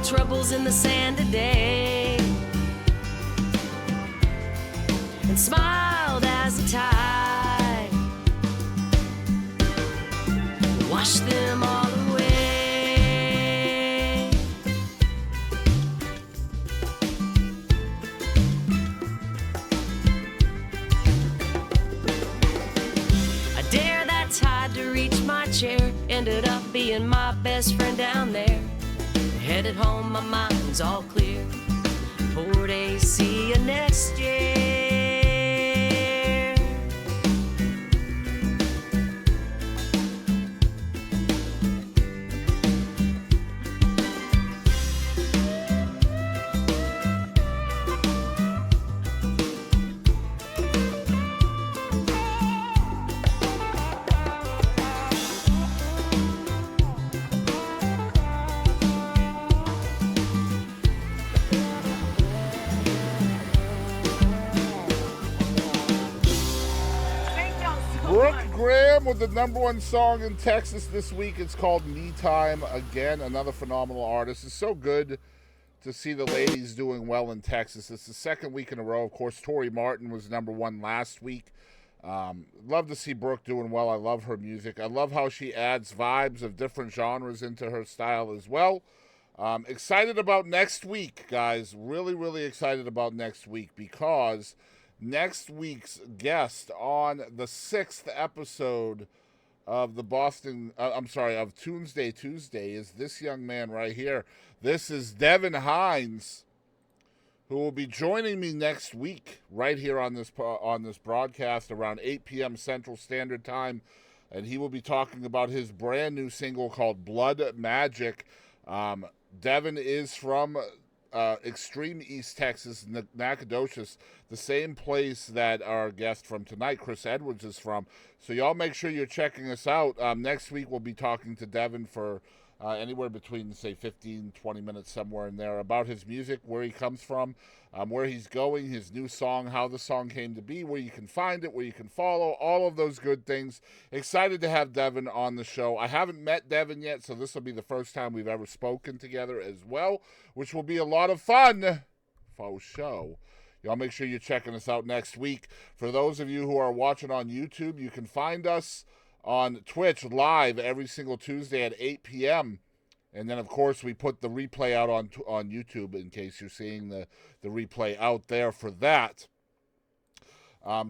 Troubles in the sand today and smiled as the tide washed them all away. I dare that tide to reach my chair, ended up being my best friend down there. Headed home, my mind's all clear. Port A, see you next year. With the number one song in Texas this week. It's called Me Time. Again, another phenomenal artist. It's so good to see the ladies doing well in Texas. It's the second week in a row. Of course, Tori Martin was number one last week. Love to see Brooke doing well. I love her music. I love how she adds vibes of different genres into her style as well. Excited about next week, guys. Really, really excited about next week because next week's guest on the 6th episode of of Tunesday Tuesday is this young man right here. This is Devin Hines, who will be joining me next week right here on this broadcast around 8 p.m. Central Standard Time, and he will be talking about his brand new single called Blood Magic. Devin is from extreme East Texas, Nacogdoches, the same place that our guest from tonight, Chris Edwards, is from. So y'all make sure you're checking us out. Next week we'll be talking to Devin for anywhere between, say, 15, 20 minutes, somewhere in there, about his music, where he comes from, where he's going, his new song, how the song came to be, where you can find it, where you can follow, all of those good things. Excited to have Devin on the show. I haven't met Devin yet, so this will be the first time we've ever spoken together as well, which will be a lot of fun. Faux show. Y'all make sure you're checking us out next week. For those of you who are watching on YouTube, you can find us on Twitch live every single Tuesday at 8 p.m. And then, of course, we put the replay out on YouTube in case you're seeing the replay out there for that.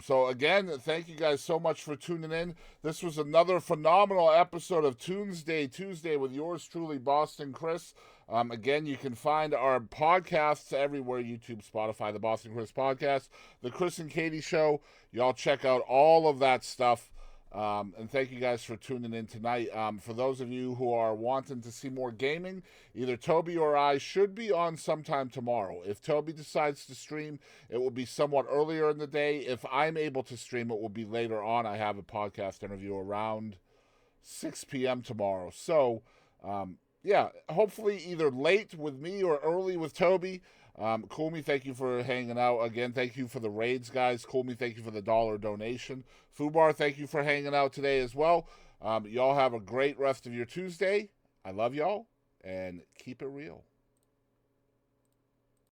So, again, thank you guys so much for tuning in. This was another phenomenal episode of Tunesday Tuesday with yours truly, Boston Chris. Again, you can find our podcasts everywhere, YouTube, Spotify, the Boston Chris Podcast, the Chris and Katie Show. Y'all check out all of that stuff. And thank you guys for tuning in tonight. For those of you who are wanting to see more gaming, either Toby or I should be on sometime tomorrow. If Toby decides to stream, it will be somewhat earlier in the day. If I'm able to stream, it will be later on. I have a podcast interview around 6 p.m. tomorrow. So, yeah, hopefully either late with me or early with Toby. Cool Me, thank you for hanging out. Again, thank you for the raids, guys. Cool Me, thank you for the $1 donation. Fubar, thank you for hanging out today as well. Y'all have a great rest of your Tuesday. I love y'all, and keep it real.